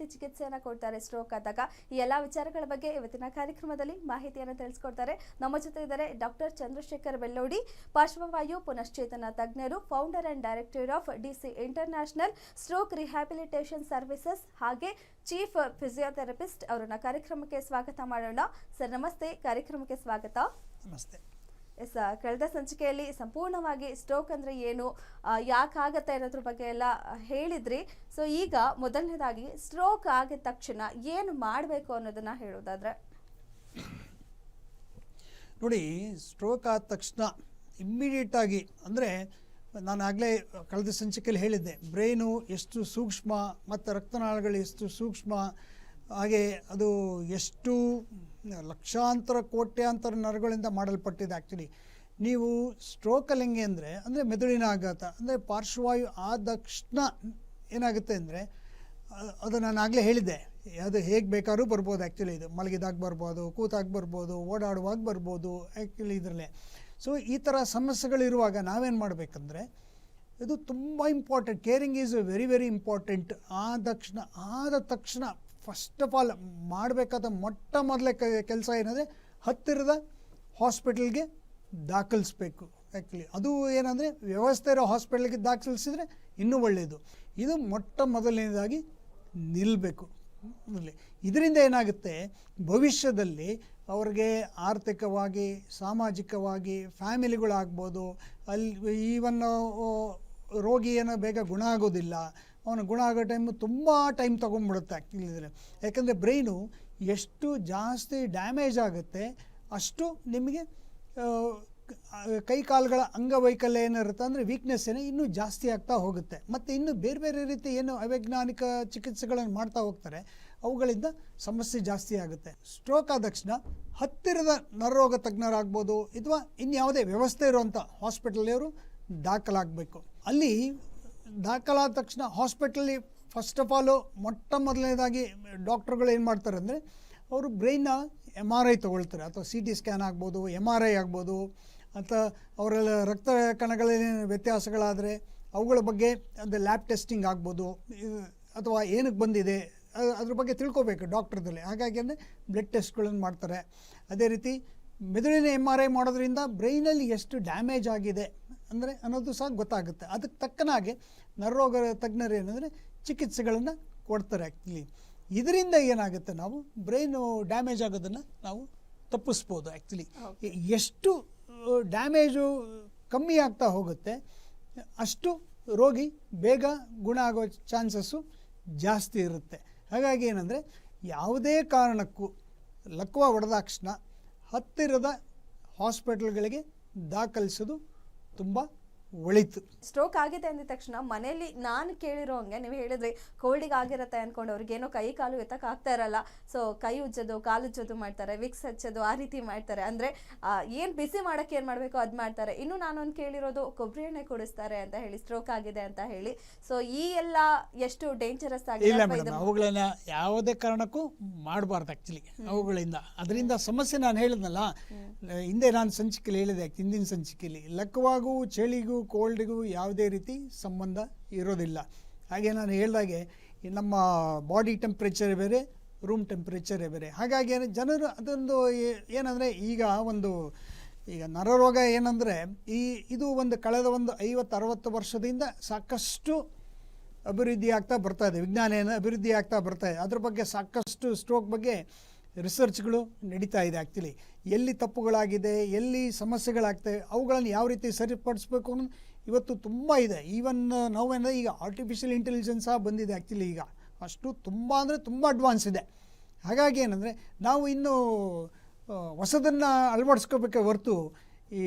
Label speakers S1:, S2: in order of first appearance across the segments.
S1: ರೀತಿ ಚಿಕಿತ್ಸೆಯನ್ನು ಕೊಡ್ತಾರೆ ಸ್ಟ್ರೋಕ್ ಆದಾಗ ಈ ಎಲ್ಲ ವಿಚಾರಗಳ ಬಗ್ಗೆ ಇವತ್ತಿನ ಕಾರ್ಯಕ್ರಮದಲ್ಲಿ ಮಾಹಿತಿಯನ್ನು ತಿಳಿಸ್ಕೊಡ್ತಾರೆ. ನಮ್ಮ ಜೊತೆ ಇದ್ದಾರೆ ಡಾಕ್ಟರ್ ಚಂದ್ರಶೇಖರ್ ಬೆಳ್ಳೋಡಿ, ಪಾರ್ಶ್ವವಾಯು ಪುನಶ್ಚೇತನ ತಜ್ಞರು, founder and director of DC international stroke rehabilitation services ಹಾಗೆ ಚೀಫ್ ಫಿಸಿಯೋಥೆರಪಿಸ್ಟ್. ಅವರನ್ನ ಕಾರ್ಯಕ್ರಮಕ್ಕೆ ಸ್ವಾಗತ ಮಾಡೋಣ. ಸರ್ ನಮಸ್ತೆ, ಕಾರ್ಯಕ್ರಮಕ್ಕೆ ಸ್ವಾಗತ.
S2: ನಮಸ್ತೆ.
S1: ಎಸ್, ಕಳೆದ ಸಂಚಿಕೆಯಲ್ಲಿ ಸಂಪೂರ್ಣವಾಗಿ ಸ್ಟ್ರೋಕ್ ಅಂದ್ರೆ ಏನು, ಯಾಕಾಗತ್ತೆ ಅನ್ನೋದ್ರ ಬಗ್ಗೆ ಎಲ್ಲ ಹೇಳಿದ್ರಿ. ಸೊ ಈಗ ಮೊದಲನೇದಾಗಿ ಸ್ಟ್ರೋಕ್ ಆಗಿದ ತಕ್ಷಣ ಏನು ಮಾಡಬೇಕು ಅನ್ನೋದನ್ನ ಹೇಳೋದಾದ್ರೆ
S2: ನೋಡಿ, ಸ್ಟ್ರೋಕ್ ಆದ ತಕ್ಷಣ ಇಮ್ಮಿಡಿಯೇಟ್ ಆಗಿ ಅಂದರೆ ನಾನು ಆಗಲೇ ಕಳೆದ ಸಂಚಿಕೆಯಲ್ಲಿ ಹೇಳಿದ್ದೆ, ಬ್ರೈನು ಎಷ್ಟು ಸೂಕ್ಷ್ಮ ಮತ್ತು ರಕ್ತನಾಳಗಳು ಎಷ್ಟು ಸೂಕ್ಷ್ಮ, ಹಾಗೆ ಅದು ಎಷ್ಟು ಲಕ್ಷಾಂತರ ಕೋಟ್ಯಾಂತರ ನರಗಳಿಂದ ಮಾಡಲ್ಪಟ್ಟಿದೆ. ಆ್ಯಕ್ಚುಲಿ ನೀವು ಸ್ಟ್ರೋಕಲ್ಲಿ ಹೆಂಗೆ ಅಂದರೆ ಮೆದುಳಿನ ಆಘಾತ ಅಂದರೆ ಪಾರ್ಶ್ವವಾಯು ಆದ ತಕ್ಷಣ ಏನಾಗುತ್ತೆ ಅಂದರೆ ಅದು ನಾನು ಆಗಲೇ ಹೇಳಿದ್ದೆ, ಅದು ಹೇಗೆ ಬೇಕಾದ್ರೂ ಬರ್ಬೋದು. ಆ್ಯಕ್ಚುಲಿ ಇದು ಮಲಗಿದಾಗ ಬರ್ಬೋದು, ಕೂತಾಗ ಬರ್ಬೋದು, ಓಡಾಡುವಾಗ ಬರ್ಬೋದು ಆ್ಯಕ್ಚುಲಿ ಇದರಲ್ಲೇ. ಸೊ ಈ ಥರ ಸಮಸ್ಯೆಗಳಿರುವಾಗ ನಾವೇನು ಮಾಡಬೇಕಂದ್ರೆ, ಇದು ತುಂಬ important. Caring is very very important. ಆದ ತಕ್ಷಣ ಫಸ್ಟ್ ಆಫ್ ಆಲ್ ಮಾಡಬೇಕಾದ ಮೊಟ್ಟ ಮೊದಲೇ ಕೆಲಸ ಏನಂದರೆ ಹತ್ತಿರದ ಹಾಸ್ಪಿಟಲ್ಗೆ ದಾಖಲಿಸ್ಬೇಕು. ಆ್ಯಕ್ಚುಲಿ ಅದು ಏನಂದರೆ ವ್ಯವಸ್ಥೆ ಇರೋ ಹಾಸ್ಪಿಟಲ್ಗೆ ದಾಖಲಿಸಿದರೆ ಇನ್ನೂ ಒಳ್ಳೆಯದು. ಇದು ಮೊಟ್ಟ ಮೊದಲನೇದಾಗಿ ನಿಲ್ಲಬೇಕು. ಇದರಿಂದ ಏನಾಗುತ್ತೆ, ಭವಿಷ್ಯದಲ್ಲಿ ಅವ್ರಿಗೆ ಆರ್ಥಿಕವಾಗಿ, ಸಾಮಾಜಿಕವಾಗಿ, ಫ್ಯಾಮಿಲಿಗಳಾಗ್ಬೋದು, ಈವನ್ ರೋಗಿ ಏನೋ ಬೇಗ ಗುಣ ಆಗೋದಿಲ್ಲ, ಅವನು ಗುಣ ಆಗೋ ತುಂಬ ಟೈಮ್ ತೊಗೊಂಡ್ಬಿಡುತ್ತೆ. ಆ್ಯಕ್ಚುಲಿ ಇದ್ರೆ ಯಾಕಂದರೆ ಬ್ರೈನು ಎಷ್ಟು ಜಾಸ್ತಿ ಡ್ಯಾಮೇಜ್ ಆಗುತ್ತೆ ಅಷ್ಟು ನಿಮಗೆ ಕೈ ಕಾಲುಗಳ ಅಂಗವೈಕಲ್ಯ ಏನಿರುತ್ತೆ ಅಂದರೆ ವೀಕ್ನೆಸ್ ಇನ್ನೂ ಜಾಸ್ತಿ ಆಗ್ತಾ ಹೋಗುತ್ತೆ. ಮತ್ತು ಇನ್ನು ಬೇರೆ ಬೇರೆ ರೀತಿ ಏನು ಅವೈಜ್ಞಾನಿಕ ಚಿಕಿತ್ಸೆಗಳನ್ನು ಮಾಡ್ತಾ ಹೋಗ್ತಾರೆ, ಅವುಗಳಿಂದ ಸಮಸ್ಯೆ ಜಾಸ್ತಿ ಆಗುತ್ತೆ. ಸ್ಟ್ರೋಕ್ ಆದ ತಕ್ಷಣ ಹತ್ತಿರದ ನರರೋಗ ತಜ್ಞರಾಗ್ಬೋದು ಅಥವಾ ಇನ್ಯಾವುದೇ ವ್ಯವಸ್ಥೆ ಇರುವಂಥ ಹಾಸ್ಪಿಟಲಿಯವರು ದಾಖಲಾಗಬೇಕು. ಅಲ್ಲಿ ದಾಖಲಾದ ತಕ್ಷಣ ಹಾಸ್ಪಿಟಲ್ಲಿ ಫಸ್ಟ್ ಆಫ್ ಆಲು ಮೊಟ್ಟ ಮೊದಲನೇದಾಗಿ ಡಾಕ್ಟ್ರುಗಳು ಏನು ಮಾಡ್ತಾರೆ ಅಂದರೆ, ಅವರು ಬ್ರೈನ್ನ MRI ತೊಗೊಳ್ತಾರೆ, ಅಥವಾ CT ಸ್ಕ್ಯಾನ್ ಆಗ್ಬೋದು, MRI ಆಗ್ಬೋದು, ಅಥವಾ ಅವರೆಲ್ಲ ರಕ್ತ ಕಣಗಳಲ್ಲಿ ವ್ಯತ್ಯಾಸಗಳಾದರೆ ಅವುಗಳ ಬಗ್ಗೆ ಅದು ಲ್ಯಾಬ್ ಟೆಸ್ಟಿಂಗ್ ಆಗ್ಬೋದು, ಅಥವಾ ಏನಕ್ಕೆ ಬಂದಿದೆ ಅದ್ರ ಬಗ್ಗೆ ತಿಳ್ಕೊಬೇಕು ಡಾಕ್ಟ್ರದಲ್ಲಿ. ಹಾಗಾಗಿ ಅಂದರೆ ಬ್ಲಡ್ ಟೆಸ್ಟ್ಗಳನ್ನು ಮಾಡ್ತಾರೆ. ಅದೇ ರೀತಿ ಮೆದುಳಿನ MRI ಮಾಡೋದ್ರಿಂದ ಬ್ರೈನಲ್ಲಿ ಎಷ್ಟು ಡ್ಯಾಮೇಜ್ ಆಗಿದೆ ಅಂದರೆ ಅನ್ನೋದು ಸಹ ಗೊತ್ತಾಗುತ್ತೆ. ಅದಕ್ಕೆ ತಕ್ಕನಾಗೆ ನರರೋಗ ತಜ್ಞರು ಏನಂದರೆ ಚಿಕಿತ್ಸೆಗಳನ್ನು ಕೊಡ್ತಾರೆ. ಆ್ಯಕ್ಚುಲಿ ಇದರಿಂದ ಏನಾಗುತ್ತೆ, ನಾವು ಬ್ರೈನು ಡ್ಯಾಮೇಜ್ ಆಗೋದನ್ನು ನಾವು ತಪ್ಪಿಸ್ಬೋದು. ಆ್ಯಕ್ಚುಲಿ ಎಷ್ಟು ಡ್ಯಾಮೇಜು ಕಮ್ಮಿ ಆಗ್ತಾ ಹೋಗುತ್ತೆ ಅಷ್ಟು ರೋಗಿ ಬೇಗ ಗುಣ ಆಗೋ ಚಾನ್ಸಸ್ಸು ಜಾಸ್ತಿ ಇರುತ್ತೆ. ಹಾಗಾಗಿ ಏನಂದರೆ ಯಾವುದೇ ಕಾರಣಕ್ಕೂ ಲಕ್ವ ಹೊಡೆದಾಕ್ಷಣ ಹತ್ತಿರದ ಹಾಸ್ಪಿಟಲ್ಗಳಿಗೆ ದಾಖಲಿಸೋದು ತುಂಬ ಒಳಿತು.
S1: ಸ್ಟ್ರೋಕ್ ಆಗಿದೆ ಅಂದ ತಕ್ಷಣ ಮನೆಯಲ್ಲಿ ನಾನು ಕೇಳಿರೋ ಹಂಗೆ ನೀವು ಹೇಳಿದ್ರಿ ಕೋಲ್ಡಿಗೆ ಆಗಿರತ್ತೆ ಅಂದ್ಕೊಂಡು ಅವ್ರಿಗೇನೋ ಕೈ ಕಾಲು ಎತ್ತಕ್ಕೆ ಆಗ್ತಾ ಇರಲ್ಲ, ಸೊ ಕೈ ಉಜ್ಜೋದು, ಕಾಲು ಉಜ್ಜೋದು ಮಾಡ್ತಾರೆ, ವಿಕ್ಸ್ ಹಚ್ಚೋದು, ಆ ರೀತಿ ಮಾಡ್ತಾರೆ. ಅಂದರೆ ಏನು ಬಿಸಿ ಮಾಡೋಕ್ಕೆ ಏನು ಮಾಡಬೇಕು ಅದು ಮಾಡ್ತಾರೆ. ಇನ್ನು ನಾನೊಂದು ಕೇಳಿರೋದು ಕೊಬ್ಬರಿ ಎಣ್ಣೆ ಕುಡಿಸ್ತಾರೆ ಅಂತ ಹೇಳಿ ಸ್ಟ್ರೋಕ್ ಆಗಿದೆ ಅಂತ ಹೇಳಿ. ಸೊ ಈ ಎಲ್ಲ ಎಷ್ಟು ಡೇಂಜರಸ್ ಆಗಿದೆ?
S2: ಅವುಗಳನ್ನ ಯಾವುದೇ ಕಾರಣಕ್ಕೂ ಮಾಡಬಾರ್ದು. ಆ್ಯಕ್ಚುಲಿ ಅವುಗಳಿಂದ ಅದರಿಂದ ಸಮಸ್ಯೆ ನಾನು ಹೇಳಿದ್ನಲ್ಲ ಹಿಂದೆ, ನಾನು ಸಂಚಿಕೆಯಲ್ಲಿ ಹೇಳಿದೆ, ಹಿಂದಿನ ಸಂಚಿಕೆಯಲ್ಲಿ ಲಕ್ವಾಗೂ ಚಳಿಗೂ ಕೋಲ್ಡ್ಗೂ ಯಾವುದೇ ರೀತಿ ಸಂಬಂಧ ಇರೋದಿಲ್ಲ. ಹಾಗೆ ನಾನು ಹೇಳಿದಾಗೆ ನಮ್ಮ ಬಾಡಿ ಟೆಂಪ್ರೇಚರ್ ಬೇರೆ, ರೂಮ್ ಟೆಂಪ್ರೇಚರೇ ಬೇರೆ. ಹಾಗಾಗಿ ಜನರು ಅದೊಂದು ಏನಂದರೆ ಈಗ ನರರೋಗ ಏನಂದರೆ ಇದು ಕಳೆದ 50-60 ವರ್ಷದಿಂದ ಸಾಕಷ್ಟು ಅಭಿವೃದ್ಧಿ ಆಗ್ತಾ ಬರ್ತಾ ಇದೆ. ವಿಜ್ಞಾನ ಅಭಿವೃದ್ಧಿ ಆಗ್ತಾ ಬರ್ತಾ ಇದೆ. ಅದ್ರ ಬಗ್ಗೆ ಸಾಕಷ್ಟು ಸ್ಟ್ರೋಕ್ ಬಗ್ಗೆ ರಿಸರ್ಚ್ಗಳು ನಡೀತಾ ಇದೆ. ಆ್ಯಕ್ಚುಲಿ ಎಲ್ಲಿ ತಪ್ಪುಗಳಾಗಿದೆ, ಎಲ್ಲಿ ಸಮಸ್ಯೆಗಳಾಗ್ತವೆ, ಅವುಗಳನ್ನು ಯಾವ ರೀತಿ ಸರಿಪಡಿಸ್ಬೇಕು ಅನ್ನೋದು ಇವತ್ತು ತುಂಬ ಇದೆ. ಈವನ್ ನಾವೇನಂದರೆ ಈಗ ಆರ್ಟಿಫಿಷಿಯಲ್ ಇಂಟೆಲಿಜೆನ್ಸ್ ಸಹ ಬಂದಿದೆ. ಆ್ಯಕ್ಚುಲಿ ಈಗ ಅಷ್ಟು ತುಂಬ ಅಂದರೆ ತುಂಬ ಅಡ್ವಾನ್ಸ್ ಇದೆ. ಹಾಗಾಗಿ ಏನಂದರೆ ನಾವು ಇನ್ನೂ ಹೊಸದನ್ನು ಅಳವಡಿಸ್ಕೋಬೇಕೆ ಹೊರತು ಈ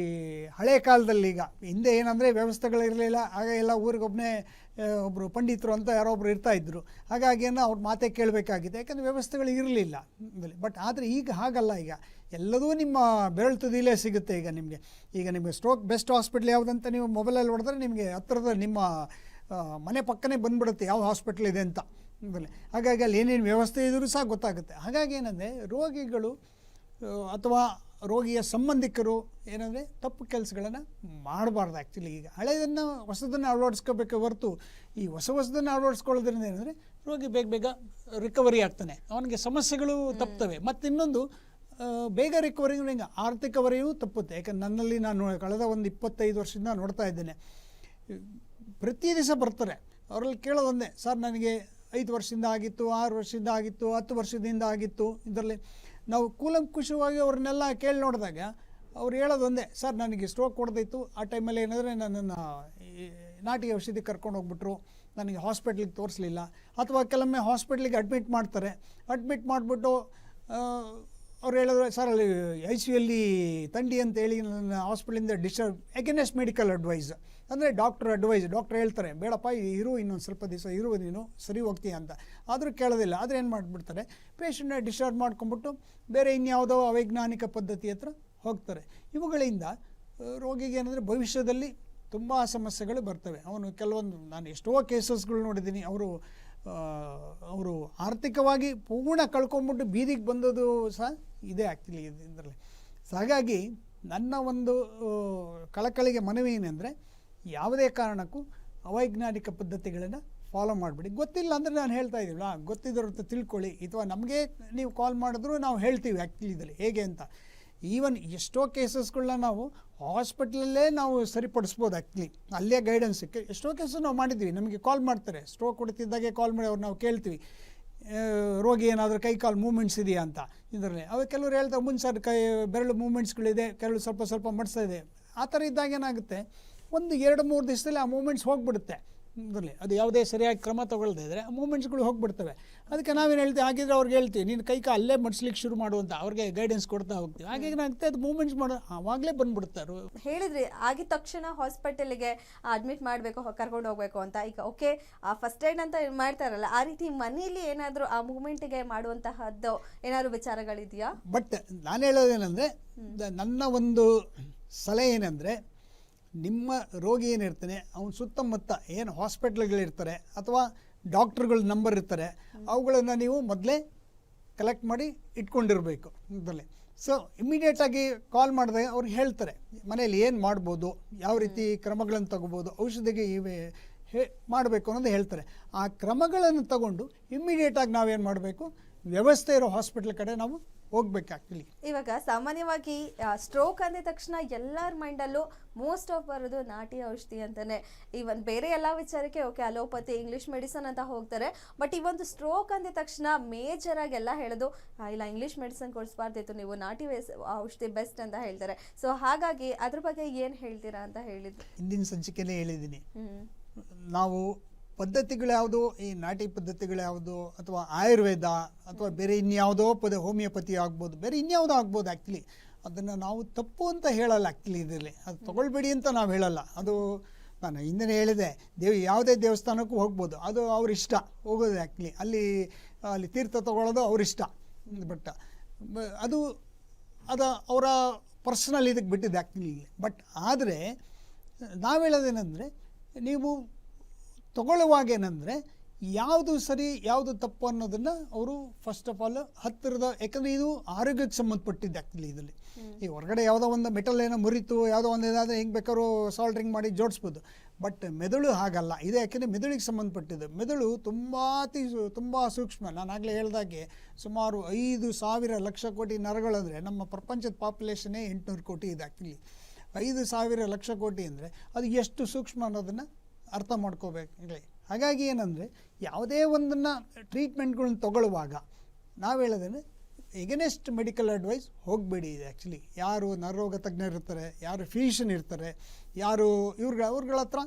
S2: ಹಳೆ ಕಾಲದಲ್ಲಿ, ಈಗ ಹಿಂದೆ ಏನಂದರೆ ವ್ಯವಸ್ಥೆಗಳಿರಲಿಲ್ಲ, ಆಗ ಎಲ್ಲ ಊರಿಗೊಬ್ಬನೇ ಒಬ್ಬರು ಪಂಡಿತರು ಅಂತ ಯಾರೋ ಒಬ್ರು ಇರ್ತಾಯಿದ್ರು. ಹಾಗಾಗಿ ಅವ್ರ ಮಾತೇ ಕೇಳಬೇಕಾಗಿದೆ, ಯಾಕಂದರೆ ವ್ಯವಸ್ಥೆಗಳು ಇರಲಿಲ್ಲ. ಬಟ್ ಆದರೆ ಈಗ ಹಾಗಲ್ಲ, ಈಗ ಎಲ್ಲದೂ ನಿಮ್ಮ ಬೆರಳು ತುದಿಲೇ ಸಿಗುತ್ತೆ. ಈಗ ನಿಮಗೆ ಸ್ಟ್ರೋಕ್ ಬೆಸ್ಟ್ ಹಾಸ್ಪಿಟ್ಲ್ ಯಾವುದಂತ ನೀವು ಮೊಬೈಲಲ್ಲಿ ಹೊಡೆದ್ರೆ ನಿಮಗೆ ಹತ್ತಿರದ ನಿಮ್ಮ ಮನೆ ಪಕ್ಕನೇ ಬಂದುಬಿಡುತ್ತೆ ಯಾವ ಹಾಸ್ಪಿಟ್ಲ್ ಇದೆ ಅಂತ. ಹಾಗಾಗಿ ಅಲ್ಲಿ ಏನೇನು ವ್ಯವಸ್ಥೆ ಇದ್ರೂ ಸಹ ಗೊತ್ತಾಗುತ್ತೆ. ಹಾಗಾಗಿ ಏನಂದರೆ ರೋಗಿಗಳು ಅಥವಾ ರೋಗಿಯ ಸಂಬಂಧಿಕರು ಏನಂದರೆ ತಪ್ಪು ಕೆಲಸಗಳನ್ನು ಮಾಡಬಾರ್ದು. ಆ್ಯಕ್ಚುಲಿ ಈಗ ಹಳೆಯದನ್ನು ಹೊಸದನ್ನು ಅಳವಡಿಸ್ಕೋಬೇಕು ಹೊರತು ಈ ಹೊಸದನ್ನು ಅಳವಡಿಸ್ಕೊಳ್ಳೋದ್ರಿಂದ ಏನಂದರೆ ರೋಗಿ ಬೇಗ ಬೇಗ ರಿಕವರಿ ಆಗ್ತಾನೆ, ಅವನಿಗೆ ಸಮಸ್ಯೆಗಳು ತಪ್ತವೆ. ಮತ್ತು ಇನ್ನೊಂದು ಬೇಗ ರಿಕವರಿ ಹಿಂಗೆ ಆರ್ಥಿಕ ಹೊರೆಯೂ ತಪ್ಪುತ್ತೆ. ಯಾಕಂದ್ರೆ ನನ್ನಲ್ಲಿ ನಾನು ಕಳೆದ ಒಂದು 25 ವರ್ಷದಿಂದ ನೋಡ್ತಾ ಇದ್ದೇನೆ, ಪ್ರತಿ ದಿವಸ ಬರ್ತಾರೆ. ಅವರಲ್ಲಿ ಕೇಳೋದೊಂದೇ, ಸರ್ ನನಗೆ 5 ವರ್ಷದಿಂದ ಆಗಿತ್ತು, 6 ವರ್ಷದಿಂದ ಆಗಿತ್ತು, 10 ವರ್ಷದಿಂದ ಆಗಿತ್ತು. ಇದರಲ್ಲಿ ನಾವು ಕೂಲಂಕುಷವಾಗಿ ಅವ್ರನ್ನೆಲ್ಲ ಕೇಳಿ ನೋಡಿದಾಗ ಅವ್ರು ಹೇಳೋದೊಂದೇ, ಸರ್ ನನಗೆ ಸ್ಟ್ರೋಕ್ ಹೊಡೆದಿತ್ತು, ಆ ಟೈಮಲ್ಲಿ ಏನಂದರೆ ನನ್ನನ್ನು ನಾಟಿ ಔಷಧಿ ಕರ್ಕೊಂಡು ಹೋಗ್ಬಿಟ್ರು, ನನಗೆ ಹಾಸ್ಪಿಟ್ಲಿಗೆ ತೋರಿಸಲಿಲ್ಲ. ಅಥವಾ ಕೆಲವೊಮ್ಮೆ ಹಾಸ್ಪಿಟ್ಲಿಗೆ ಅಡ್ಮಿಟ್ ಮಾಡ್ತಾರೆ, ಅಡ್ಮಿಟ್ ಮಾಡಿಬಿಟ್ಟು ಅವ್ರು ಹೇಳಿದ್ರು, ಸರ್ ಅಲ್ಲಿ ICU ತಂಡಿ ಅಂತೇಳಿ ನನ್ನ ಹಾಸ್ಪಿಟ್ಲಿಂದ ಡಿಸ್ಚಾರ್ಜ್ ಅಗೇನೆಸ್ಟ್ ಮೆಡಿಕಲ್ ಅಡ್ವೈಸ್. ಅಂದರೆ ಡಾಕ್ಟರ್ ಅಡ್ವೈಸ್, ಡಾಕ್ಟರ್ ಹೇಳ್ತಾರೆ ಬೇಡಪ್ಪ ಇರು, ಇನ್ನೊಂದು ಸ್ವಲ್ಪ ದಿವಸ ಇರುವ, ನೀನು ಸರಿ ಹೋಗ್ತೀಯ ಅಂತ. ಆದರೂ ಕೇಳೋದಿಲ್ಲ. ಆದರೆ ಏನು ಮಾಡಿಬಿಡ್ತಾರೆ, ಪೇಷಂಟ್ನ ಡಿಸ್ಚಾರ್ಜ್ ಮಾಡ್ಕೊಂಬಿಟ್ಟು ಬೇರೆ ಇನ್ಯಾವುದೋ ಅವೈಜ್ಞಾನಿಕ ಪದ್ಧತಿ ಹತ್ರ ಹೋಗ್ತಾರೆ. ಇವುಗಳಿಂದ ರೋಗಿಗೆ ಏನಂದರೆ ಭವಿಷ್ಯದಲ್ಲಿ ತುಂಬ ಸಮಸ್ಯೆಗಳು ಬರ್ತವೆ. ಅವನು ಕೆಲವೊಂದು, ನಾನು ಎಷ್ಟೋ ಕೇಸಸ್ಗಳು ನೋಡಿದ್ದೀನಿ, ಅವರು ಆರ್ಥಿಕವಾಗಿ ಪೂರ್ಣ ಕಳ್ಕೊಂಬಿಟ್ಟು ಬೀದಿಗೆ ಬಂದದ್ದು ಸಹ ಇದೆ ಆ್ಯಕ್ಚುಲಿ ಇದರಲ್ಲಿ. ಹಾಗಾಗಿ ನನ್ನ ಒಂದು ಕಳಕಳಿಗೆ ಮನವಿ ಏನೆಂದರೆ, ಯಾವುದೇ ಕಾರಣಕ್ಕೂ ಅವೈಜ್ಞಾನಿಕ ಪದ್ಧತಿಗಳನ್ನು ಫಾಲೋ ಮಾಡಿಬಿಡಿ. ಗೊತ್ತಿಲ್ಲ ಅಂದರೆ ನಾನು ಹೇಳ್ತಾ ಇದ್ದೀವಲ್ಲ, ಗೊತ್ತಿದ್ದವ್ರ ಹತ್ರ ತಿಳ್ಕೊಳ್ಳಿ. ಅಥವಾ ನಮಗೆ ನೀವು ಕಾಲ್ ಮಾಡಿದ್ರು ನಾವು ಹೇಳ್ತೀವಿ ಆ್ಯಕ್ಚುಲಿ ಇದರಲ್ಲಿ ಹೇಗೆ ಅಂತ. ಈವನ್ ಎಷ್ಟೋ ಕೇಸಸ್ಗಳನ್ನ ನಾವು ಹಾಸ್ಪಿಟ್ಲಲ್ಲೇ ನಾವು ಸರಿಪಡಿಸ್ಬೋದು ಆ್ಯಕ್ಚುಲಿ, ಅಲ್ಲೇ ಗೈಡೆನ್ಸ್ ಸಿಕ್ಕಿ ಎಷ್ಟೋ ಕೇಸಸ್ ನಾವು ಮಾಡಿದ್ವಿ. ನಮಗೆ ಕಾಲ್ ಮಾಡ್ತಾರೆ, ಸ್ಟ್ರೋಕ್ ಹೊಡಿತಿದ್ದಾಗೆ ಕಾಲ್ ಮಾಡಿ ಅವ್ರು ನಾವು ಕೇಳ್ತೀವಿ, ರೋಗಿ ಏನಾದರೂ ಕೈ ಕಾಲು ಮೂಮೆಂಟ್ಸ್ ಇದೆಯಾ ಅಂತ. ಇದರಲ್ಲಿ ಅವಾಗ ಕೆಲವರು ಹೇಳ್ತಾರೆ, ಮುಂದೆ ಸರ್ ಕೈ ಬೆರಳು ಮೂಮೆಂಟ್ಸ್ಗಳಿದೆ, ಕೆಲವು ಸ್ವಲ್ಪ ಮಡಿಸ್ತಾ ಇದೆ. ಆ ಥರ ಇದ್ದಾಗ ಏನಾಗುತ್ತೆ, ಒಂದು 2-3 ದಿವಸದಲ್ಲಿ ಆ ಮೂಮೆಂಟ್ಸ್ ಹೋಗಿಬಿಡುತ್ತೆ. ಇದರಲ್ಲಿ ಅದು ಯಾವುದೇ ಸರಿಯಾಗಿ ಕ್ರಮ ತೊಗೊಳ್ದೇ ಇದ್ದರೆ ಆ ಮೂಮೆಂಟ್ಸ್ಗಳು ಹೋಗಿಬಿಡ್ತವೆ. ಅದಕ್ಕೆ ನಾವೇನು ಹೇಳ್ತೀವಿ, ಹಾಗಿದ್ರೆ ಅವ್ರಿಗೆ ಹೇಳ್ತೀವಿ, ನೀನು ಕೈ ಕಾಲು ಅಲ್ಲೇ ಮಡಿಸ್ಲಿಕ್ಕೆ ಶುರು ಮಾಡುವಂಥ ಅವ್ರಿಗೆ ಗೈಡೆನ್ಸ್ ಕೊಡ್ತಾ ಹೋಗ್ತೀವಿ. ಹಾಗೆ ಏನಾಗುತ್ತೆ, ಅದು ಮೂಮೆಂಟ್ಸ್ ಮಾಡೋ ಆವಾಗಲೇ ಬಂದ್ಬಿಡ್ತಾರೆ.
S1: ಹೇಳಿದ್ರಿ ಆಗಿದ ತಕ್ಷಣ ಹಾಸ್ಪಿಟಲ್ಗೆ ಅಡ್ಮಿಟ್ ಮಾಡಬೇಕು, ಕರ್ಕೊಂಡು ಹೋಗ್ಬೇಕು ಅಂತ. ಈಗ ಓಕೆ, ಫಸ್ಟ್ ಏಡ್ ಅಂತ ಮಾಡ್ತಾರಲ್ಲ, ಆ ರೀತಿ ಮನೆಯಲ್ಲಿ ಏನಾದರೂ ಆ ಮೂಮೆಂಟ್ಗೆ ಮಾಡುವಂತಹದ್ದು ಏನಾದರೂ ವಿಚಾರಗಳಿದೆಯಾ?
S2: ಬಟ್ ನಾನು ಹೇಳೋದೇನೆಂದರೆ, ನನ್ನ ಒಂದು ಸಲಹೆ ಏನಂದರೆ, ನಿಮ್ಮ ರೋಗಿ ಏನಿರ್ತಾನೆ ಅವನ ಸುತ್ತಮುತ್ತ ಏನು ಹಾಸ್ಪಿಟ್ಲ್ಗಳಿರ್ತಾರೆ ಅಥವಾ ಡಾಕ್ಟ್ರುಗಳ ನಂಬರ್ ಇರ್ತಾರೆ, ಅವುಗಳನ್ನು ನೀವು ಮೊದಲೇ ಕಲೆಕ್ಟ್ ಮಾಡಿ ಇಟ್ಕೊಂಡಿರಬೇಕು ಇದರಲ್ಲಿ. ಸೊ ಇಮಿಡಿಯೇಟಾಗಿ ಕಾಲ್ ಮಾಡಿದಾಗ ಅವ್ರಿಗೆ ಹೇಳ್ತಾರೆ ಮನೇಲಿ ಏನು ಮಾಡ್ಬೋದು, ಯಾವ ರೀತಿ ಕ್ರಮಗಳನ್ನು ತಗೋಬೋದು, ಔಷಧಿಗೆ ಇವೆ ಮಾಡಬೇಕು ಅನ್ನೋದು ಹೇಳ್ತಾರೆ. ಆ ಕ್ರಮಗಳನ್ನು ತಗೊಂಡು ಇಮ್ಮಿಡಿಯೇಟಾಗಿ ನಾವೇನು ಮಾಡಬೇಕು, ವ್ಯವಸ್ಥೆ ಇರೋ ಹಾಸ್ಪಿಟ್ಲ್ ಕಡೆ ನಾವು ಹೋಗ್ಬೇಕು. ಆ್ಯಕ್ಚುಲಿ
S1: ಇವಾಗ ಸಾಮಾನ್ಯವಾಗಿ ಸ್ಟ್ರೋಕ್ ಅಂದ ತಕ್ಷಣ ಎಲ್ಲರ ಮೈಂಡಲ್ಲೂ ಮೋಸ್ಟ್ ಆಫ್ ಬರೋದು ನಾಟಿ ಔಷಧಿ ಅಂತಾನೆ. ಈವನ್ ಬೇರೆ ಎಲ್ಲ ವಿಚಾರಕ್ಕೆ ಓಕೆ ಅಲೋಪತಿ, ಇಂಗ್ಲಿಷ್ ಮೆಡಿಸನ್ ಅಂತ ಹೋಗ್ತಾರೆ. ಬಟ್ ಈ ಒಂದು ಸ್ಟ್ರೋಕ್ ಅಂದ ತಕ್ಷಣ ಮೇಜರ್ ಆಗಿ ಎಲ್ಲ ಹೇಳೋದು, ಇಲ್ಲ ಇಂಗ್ಲಿಷ್ ಮೆಡಿಸನ್ ಕೊಡಿಸ್ಬಾರ್ದಿತ್ತು, ನೀವು ನಾಟಿ ಔಷಧಿ ಬೆಸ್ಟ್ ಅಂತ ಹೇಳ್ತಾರೆ. ಸೊ ಹಾಗಾಗಿ ಅದ್ರ ಬಗ್ಗೆ ಏನು ಹೇಳ್ತೀರಾ ಅಂತ ಹೇಳಿದ್ರು.
S2: ಹಿಂದಿನ ಸಂಚಿಕೆಯಲ್ಲೇ ಹೇಳಿದ್ದೀನಿ, ನಾವು ಪದ್ಧತಿಗಳು ಯಾವುದು, ಈ ನಾಟಿ ಪದ್ಧತಿಗಳು ಯಾವುದು, ಅಥವಾ ಆಯುರ್ವೇದ ಅಥವಾ ಬೇರೆ ಇನ್ಯಾವುದೋ ಹೋಮಿಯೋಪತಿ ಆಗ್ಬೋದು, ಬೇರೆ ಇನ್ಯಾವುದೋ ಆಗ್ಬೋದು. ಆ್ಯಕ್ಚುಲಿ ಅದನ್ನು ನಾವು ತಪ್ಪು ಅಂತ ಹೇಳಲ್ಲ. ಆ್ಯಕ್ಚುಲಿ ಇದರಲ್ಲಿ ಅದು ತೊಗೊಳ್ಬೇಡಿ ಅಂತ ನಾವು ಹೇಳಲ್ಲ. ಅದು ನಾನು ಹಿಂದೆ ಹೇಳಿದೆ, ಯಾವುದೇ ದೇವಸ್ಥಾನಕ್ಕೂ ಹೋಗ್ಬೋದು, ಅದು ಅವ್ರ ಇಷ್ಟ ಹೋಗೋದು. ಆ್ಯಕ್ಚುಲಿ ಅಲ್ಲಿ ತೀರ್ಥ ತೊಗೊಳ್ಳೋದು ಅವ್ರ ಇಷ್ಟ. ಬಟ್ ಅದು ಅವರ ಪರ್ಸನಲ್ ಇದಕ್ಕೆ ಬಿಟ್ಟಿದೆ ಆ್ಯಕ್ಚುಲಿ. ಬಟ್ ಆದರೆ ನಾವು ಹೇಳೋದೇನೆಂದರೆ, ನೀವು ತಗೊಳ್ಳುವಾಗ ಏನಂದರೆ ಯಾವುದು ಸರಿ ಯಾವುದು ತಪ್ಪು ಅನ್ನೋದನ್ನು ಅವರು ಫಸ್ಟ್ ಆಫ್ ಆಲ್ ಹತ್ತಿರದ, ಯಾಕಂದರೆ ಇದು ಆರೋಗ್ಯಕ್ಕೆ ಸಂಬಂಧಪಟ್ಟಿದ್ದು ಆ್ಯಕ್ಚುಲಿ ಇದರಲ್ಲಿ. ಈ ಹೊರಗಡೆ ಯಾವುದೋ ಒಂದು ಮೆಟಲ್ ಏನೋ ಮುರಿತು, ಯಾವುದೋ ಒಂದು ಇದಾದರೆ ಹೆಂಗೆ ಬೇಕಾದ್ರೂ ಸಾಲ್ಡ್ರಿಂಗ್ ಮಾಡಿ ಜೋಡಿಸ್ಬೋದು. ಬಟ್ ಮೆದುಳು ಹಾಗಲ್ಲ. ಇದು ಯಾಕೆಂದರೆ ಮೆದುಳಿಗೆ ಸಂಬಂಧಪಟ್ಟಿದ್ದು. ಮೆದುಳು ತುಂಬ ಸೂಕ್ಷ್ಮ. ನಾನು ಆಗಲೇ ಹೇಳ್ದಾಗೆ ಸುಮಾರು 5,000 ಲಕ್ಷ ಕೋಟಿ ನರಗಳಂದರೆ ನಮ್ಮ ಪ್ರಪಂಚದ ಪಾಪ್ಯುಲೇಷನ್ನೇ 800 ಕೋಟಿ ಇದೆ. ಆ್ಯಕ್ಚುಲಿ 5,000 ಲಕ್ಷ ಕೋಟಿ ಅಂದರೆ ಅದು ಎಷ್ಟು ಸೂಕ್ಷ್ಮ ಅನ್ನೋದನ್ನು ಅರ್ಥ ಮಾಡ್ಕೋಬೇಕು. ಹಾಗಾಗಿ ಏನಂದರೆ, ಯಾವುದೇ ಒಂದನ್ನು ಟ್ರೀಟ್ಮೆಂಟ್ಗಳನ್ನ ತಗೊಳ್ಳುವಾಗ ನಾವು ಹೇಳೋದೇನೆ, ಎಗನೆಸ್ಟ್ ಮೆಡಿಕಲ್ ಅಡ್ವೈಸ್ ಹೋಗಬೇಡಿ. ಇದೆ ಆ್ಯಕ್ಚುಲಿ ಯಾರು ನರರೋಗ ತಜ್ಞರು ಇರ್ತಾರೆ, ಯಾರು ಫಿಸಿಷಿಯನ್ ಇರ್ತಾರೆ, ಯಾರು ಅವ್ರಗಳ ಹತ್ರ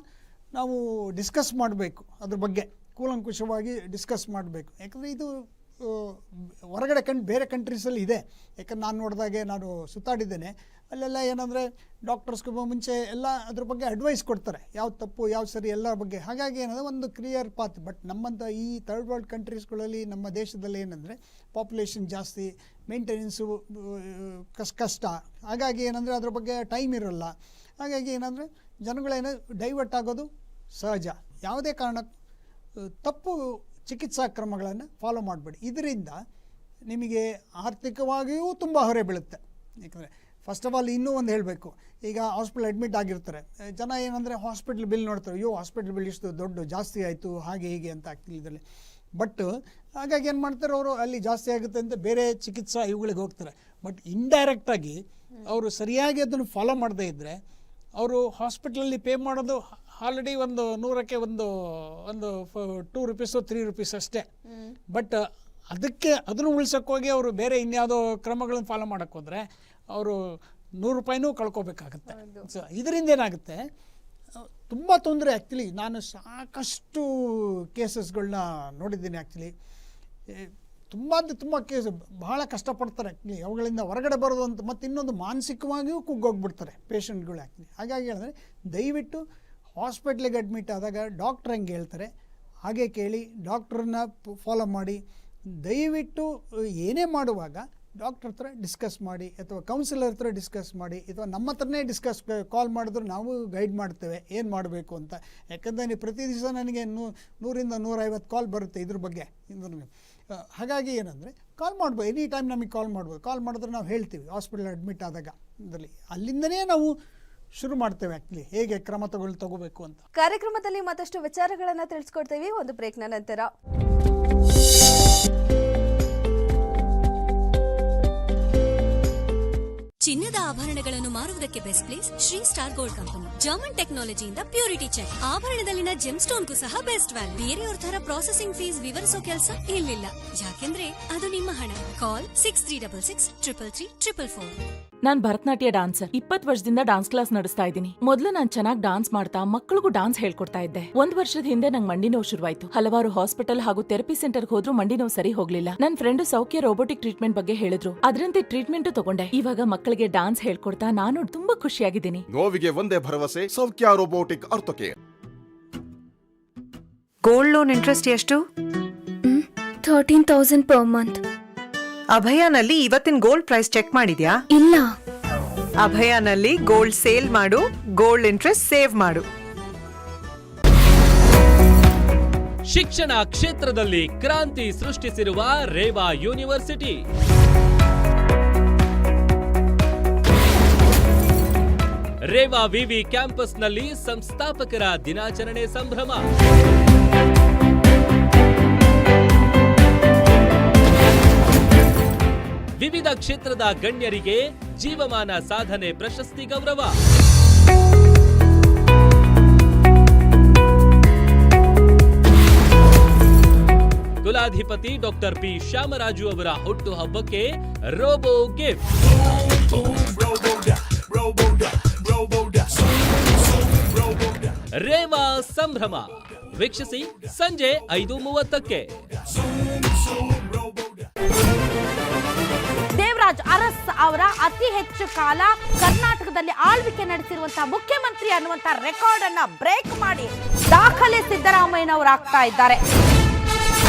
S2: ನಾವು ಡಿಸ್ಕಸ್ ಮಾಡಬೇಕು. ಅದ್ರ ಬಗ್ಗೆ ಕೂಲಂಕುಷವಾಗಿ ಡಿಸ್ಕಸ್ ಮಾಡಬೇಕು. ಯಾಕಂದರೆ ಇದು ಹೊರಗಡೆ ಬೇರೆ ಕಂಟ್ರೀಸಲ್ಲಿ ಇದೆ. ಯಾಕಂದ್ರೆ ನಾನು ನೋಡಿದಾಗೆ, ನಾನು ಸುತ್ತಾಡಿದ್ದೇನೆ, ಅಲ್ಲೆಲ್ಲ ಏನಂದರೆ ಡಾಕ್ಟರ್ಸ್ಗೂ ಮುಂಚೆ ಎಲ್ಲ ಅದ್ರ ಬಗ್ಗೆ ಅಡ್ವೈಸ್ ಕೊಡ್ತಾರೆ, ಯಾವ್ದು ತಪ್ಪು ಯಾವ್ದು ಸರಿ ಎಲ್ಲ ಬಗ್ಗೆ. ಹಾಗಾಗಿ ಏನಂದರೆ ಒಂದು ಕ್ಲಿಯರ್ ಪಾತ್. ಬಟ್ ನಮ್ಮಂಥ ಈ ಥರ್ಡ್ ವರ್ಲ್ಡ್ ಕಂಟ್ರೀಸ್ಗಳಲ್ಲಿ, ನಮ್ಮ ದೇಶದಲ್ಲಿ ಏನಂದರೆ ಪಾಪ್ಯುಲೇಷನ್ ಜಾಸ್ತಿ, ಮೇಂಟೆನೆನ್ಸು ಕಷ್ಟ. ಹಾಗಾಗಿ ಏನಂದರೆ ಅದ್ರ ಬಗ್ಗೆ ಟೈಮ್ ಇರೋಲ್ಲ. ಹಾಗಾಗಿ ಏನಂದರೆ ಜನಗಳೇನೋ ಡೈವರ್ಟ್ ಆಗೋದು ಸಹಜ. ಯಾವುದೇ ಕಾರಣಕ್ಕೂ ತಪ್ಪು ಚಿಕಿತ್ಸಾ ಕ್ರಮಗಳನ್ನು ಫಾಲೋ ಮಾಡಬೇಡಿ. ಇದರಿಂದ ನಿಮಗೆ ಆರ್ಥಿಕವಾಗಿಯೂ ತುಂಬ ಹೊರೆ ಬೀಳುತ್ತೆ. ಯಾಕಂದರೆ ಫಸ್ಟ್ ಆಫ್ ಆಲ್ ಇನ್ನೂ ಒಂದು ಹೇಳಬೇಕು, ಈಗ ಹಾಸ್ಪಿಟಲ್ ಅಡ್ಮಿಟ್ ಆಗಿರ್ತಾರೆ ಜನ, ಏನಂದರೆ ಹಾಸ್ಪಿಟ್ಲ್ ಬಿಲ್ ನೋಡ್ತಾರೆ, ಅಯ್ಯೋ ಹಾಸ್ಪಿಟ್ಲ್ ಬಿಲ್ ಇಷ್ಟು ದೊಡ್ಡ ಜಾಸ್ತಿ ಆಯಿತು ಹಾಗೆ ಹೀಗೆ ಅಂತ ಆಗ್ತಿಲ್ಲ. ಇದರಲ್ಲಿ ಬಟ್ ಹಾಗಾಗಿ ಏನು ಮಾಡ್ತಾರೆ ಅವರು ಅಲ್ಲಿ ಜಾಸ್ತಿ ಆಗುತ್ತೆ ಅಂತ ಬೇರೆ ಚಿಕಿತ್ಸಾ ಇವುಗಳಿಗೆ ಹೋಗ್ತಾರೆ. ಬಟ್ ಇಂಡೈರೆಕ್ಟಾಗಿ ಅವರು ಸರಿಯಾಗಿ ಅದನ್ನು ಫಾಲೋ ಮಾಡದೇ ಇದ್ದರೆ ಅವರು ಹಾಸ್ಪಿಟ್ಲಲ್ಲಿ ಪೇ ಮಾಡೋದು ಆಲ್ರೆಡಿ ಒಂದು 100ಕ್ಕೆ ಒಂದು 2 ರುಪೀಸು 3 ರುಪೀಸ್ ಅಷ್ಟೇ. ಬಟ್ ಅದನ್ನು ಉಳ್ಸೋಕ್ಕೋಗಿ ಅವರು ಬೇರೆ ಇನ್ಯಾವುದೋ ಕ್ರಮಗಳನ್ನು ಫಾಲೋ ಮಾಡೋಕ್ಕೆ ಹೋದರೆ ಅವರು 100 ರೂಪಾಯಿನೂ ಕಳ್ಕೊಬೇಕಾಗತ್ತೆ. ಸೊ ಇದರಿಂದ ಏನಾಗುತ್ತೆ, ತುಂಬ ತೊಂದರೆ. ಆ್ಯಕ್ಚುಲಿ ನಾನು ಸಾಕಷ್ಟು ಕೇಸಸ್ಗಳನ್ನ ನೋಡಿದ್ದೀನಿ. ಆ್ಯಕ್ಚುಲಿ ತುಂಬ ಕೇಸು ಬಹಳ ಕಷ್ಟಪಡ್ತಾರೆ ಆ್ಯಕ್ಚುಲಿ ಅವುಗಳಿಂದ ಹೊರಗಡೆ ಬರೋದು ಅಂತ. ಮತ್ತು ಇನ್ನೊಂದು ಮಾನಸಿಕವಾಗಿಯೂ ಕುಗ್ಗೋಗ್ಬಿಡ್ತಾರೆ ಪೇಷಂಟ್ಗಳು ಆ್ಯಕ್ಚುಲಿ. ಹಾಗಾಗಿ ಹೇಳಿದ್ರೆ ದಯವಿಟ್ಟು ಹಾಸ್ಪಿಟ್ಲಿಗೆ ಅಡ್ಮಿಟ್ ಆದಾಗ ಡಾಕ್ಟ್ರ್ ಹೆಂಗೆ ಹೇಳ್ತಾರೆ ಹಾಗೆ ಕೇಳಿ, ಡಾಕ್ಟ್ರನ್ನ ಫಾಲೋ ಮಾಡಿ. ದಯವಿಟ್ಟು ಏನೇ ಮಾಡುವಾಗ ಡಾಕ್ಟ್ರ್ ಹತ್ರ ಡಿಸ್ಕಸ್ ಮಾಡಿ ಅಥವಾ ಕೌನ್ಸಿಲರ್ ಹತ್ರ ಡಿಸ್ಕಸ್ ಮಾಡಿ ಅಥವಾ ನಮ್ಮ ಹತ್ರನೇ ಕಾಲ್ ಮಾಡಿದ್ರು ನಾವು ಗೈಡ್ ಮಾಡ್ತೇವೆ ಏನು ಮಾಡಬೇಕು ಅಂತ. ಯಾಕಂದರೆ ನೀವು ಪ್ರತಿ ದಿವಸ ನನಗೆ 100ರಿಂದ 150 ಕಾಲ್ ಬರುತ್ತೆ ಇದ್ರ ಬಗ್ಗೆ. ಹಾಗಾಗಿ ಏನಂದರೆ ಕಾಲ್ ಮಾಡ್ಬೋದು, ಎನಿ ಟೈಮ್ ನಮಗೆ ಕಾಲ್ ಮಾಡ್ಬೋದು. ಕಾಲ್ ಮಾಡಿದ್ರೆ ನಾವು ಹೇಳ್ತೀವಿ ಹಾಸ್ಪಿಟಲ್ ಅಡ್ಮಿಟ್ ಆದಾಗ ಇದರಲ್ಲಿ. ಅಲ್ಲಿಂದನೇ ನಾವು ಶುರು ಮಾಡ್ತೇವೆ ಆ್ಯಕ್ಚುಲಿ ಹೇಗೆ ಕ್ರಮ ತಗೋಬೇಕು ಅಂತ.
S1: ಕಾರ್ಯಕ್ರಮದಲ್ಲಿ ಮತ್ತಷ್ಟು ವಿಚಾರಗಳನ್ನು ತಿಳಿಸ್ಕೊಡ್ತೀವಿ ಒಂದು ಬ್ರೇಕ್ನ ನಂತರ.
S3: ಚಿನ್ನದ ಆಭರಣಗಳನ್ನು ಮಾರುವುದಕ್ಕೆ best place Shri Star Gold company. German ಟೆಕ್ನಾಲಜಿಯಿಂದ ಪ್ಯೂರಿಟಿ ಚೆಕ್, ಆಭರಣದಲ್ಲಿನ ಜೆಮ್ ಸ್ಟೋನ್ಗೂ ಸಹ ಬೆಸ್ಟ್ ವ್ಯಾಲ್ಯೂ. ಬೇರೆಯವ್ರ ತರ ಪ್ರಾಸೆಸಿಂಗ್ ಫೀಸ್ ವಿವರಿಸೋ ಕೆಲಸ ಇಲ್ಲಿಲ್ಲ, ಯಾಕೆಂದ್ರೆ ಅದು ನಿಮ್ಮ ಹಣ. ಕಾಲ್ 6366333444.
S4: ನಾನ್ ಭರತನಾಟ್ಯ ಡಾನ್ಸರ್. 20 ವರ್ಷದಿಂದ ಡಾನ್ಸ್ ಕ್ಲಾಸ್ ನಡೆಸ್ತಾ ಇದ್ದೀನಿ. ಮೊದಲು ನಾನ್ ಚೆನ್ನಾಗಿ ಡಾನ್ಸ್ ಮಾಡ್ತಾ ಮಕ್ಕಳಿಗೂ ಡಾನ್ಸ್ ಹೇಳ್ಕೊಡ್ತಾ ಇದ್ದೆ. 1 ವರ್ಷದ ಹಿಂದೆ ನಂಗೆ ಮಂಡಿ ನೋವು ಶುರುವಾಯ್ತು. ಹಲವಾರು ಹಾಸ್ಪಿಟಲ್ ಹಾಗೂ ಥೆರಪಿ ಸೆಂಟರ್ಗೆ ಹೋದ್ರೂ ಮಂಡಿ ನೋವು ಸರಿ ಹೋಗ್ಲಿಲ್ಲ. ನನ್ನ ಫ್ರೆಂಡ್ ಸೌಖ್ಯ ರೋಬೋಟಿಕ್ ಟ್ರೀಟ್ಮೆಂಟ್ ಬಗ್ಗೆ ಹೇಳಿದ್ರು, ಅದರಂತೆ ಟ್ರೀಟ್ಮೆಂಟ್ ತಗೊಂಡೆ. ಇವಾಗ ಮಕ್ಕಳಿಗೆ ಡಾನ್ಸ್ ಹೇಳ್ಕೊಡ್ತಾ ನಾನು ತುಂಬಾ ಖುಷಿಯಾಗಿದ್ದೀನಿ.
S5: ನೋವಿಗೆ ಒಂದೇ ಭರವಸೆ, ಸೌಖ್ಯ robotic Orthocare.
S6: Gold loan interest ಎಷ್ಟು?
S7: 13,000 per month.
S6: ಅಭಯಾನಲ್ಲಿ ಇವತ್ತಿನ ಗೋಲ್ಡ್ ಪ್ರೈಸ್ ಚೆಕ್ ಮಾಡಿದ್ಯಾ?
S7: ಇಲ್ಲ.
S6: ಅಭಯಾನಲ್ಲಿ ಗೋಲ್ಡ್ ಸೇಲ್ ಮಾಡು, ಗೋಲ್ಡ್ ಇಂಟ್ರೆಸ್ಟ್ ಸೇವ್ ಮಾಡು.
S8: ಶಿಕ್ಷಣ ಕ್ಷೇತ್ರದಲ್ಲಿ ಕ್ರಾಂತಿ ಸೃಷ್ಟಿಸಿರುವ ರೇವಾ ಯೂನಿವರ್ಸಿಟಿ. ರೇವಾ ವಿವಿ ಕ್ಯಾಂಪಸ್ನಲ್ಲಿ ಸಂಸ್ಥಾಪಕರ ದಿನಾಚರಣೆ ಸಂಭ್ರಮ. ವಿವಿಧ ಕ್ಷೇತ್ರದ ಗಣ್ಯರಿಗೆ ಜೀವಮಾನ ಸಾಧನೆ ಪ್ರಶಸ್ತಿ ಗೌರವ. ಕುಲಾಧಿಪತಿ ಡಾಕ್ಟರ್ ಪಿ ಶ್ಯಾಮರಾಜು ಅವರ ಹುಟ್ಟುಹಬ್ಬಕ್ಕೆ ರೋಬೋ ಗಿಫ್ಟ್. ರೇವಾ ಸಂಭ್ರಮ ವೀಕ್ಷಿಸಿ ಸಂಜೆ 5:30ಕ್ಕೆ.
S9: ದೇವರಾಜ್ ಅರಸ್ ಅವರ ಅತಿ ಹೆಚ್ಚು ಕಾಲ ಕರ್ನಾಟಕದಲ್ಲಿ ಆಳ್ವಿಕೆ ನಡೆಸಿರುವಂತಹ ಮುಖ್ಯಮಂತ್ರಿ ಅನ್ನುವಂತ ರೆಕಾರ್ಡ್ ಅನ್ನ ಬ್ರೇಕ್ ಮಾಡಿ ದಾಖಲೆ ಸಿದ್ದರಾಮಯ್ಯನವರು ಆಗ್ತಾ ಇದ್ದಾರೆ.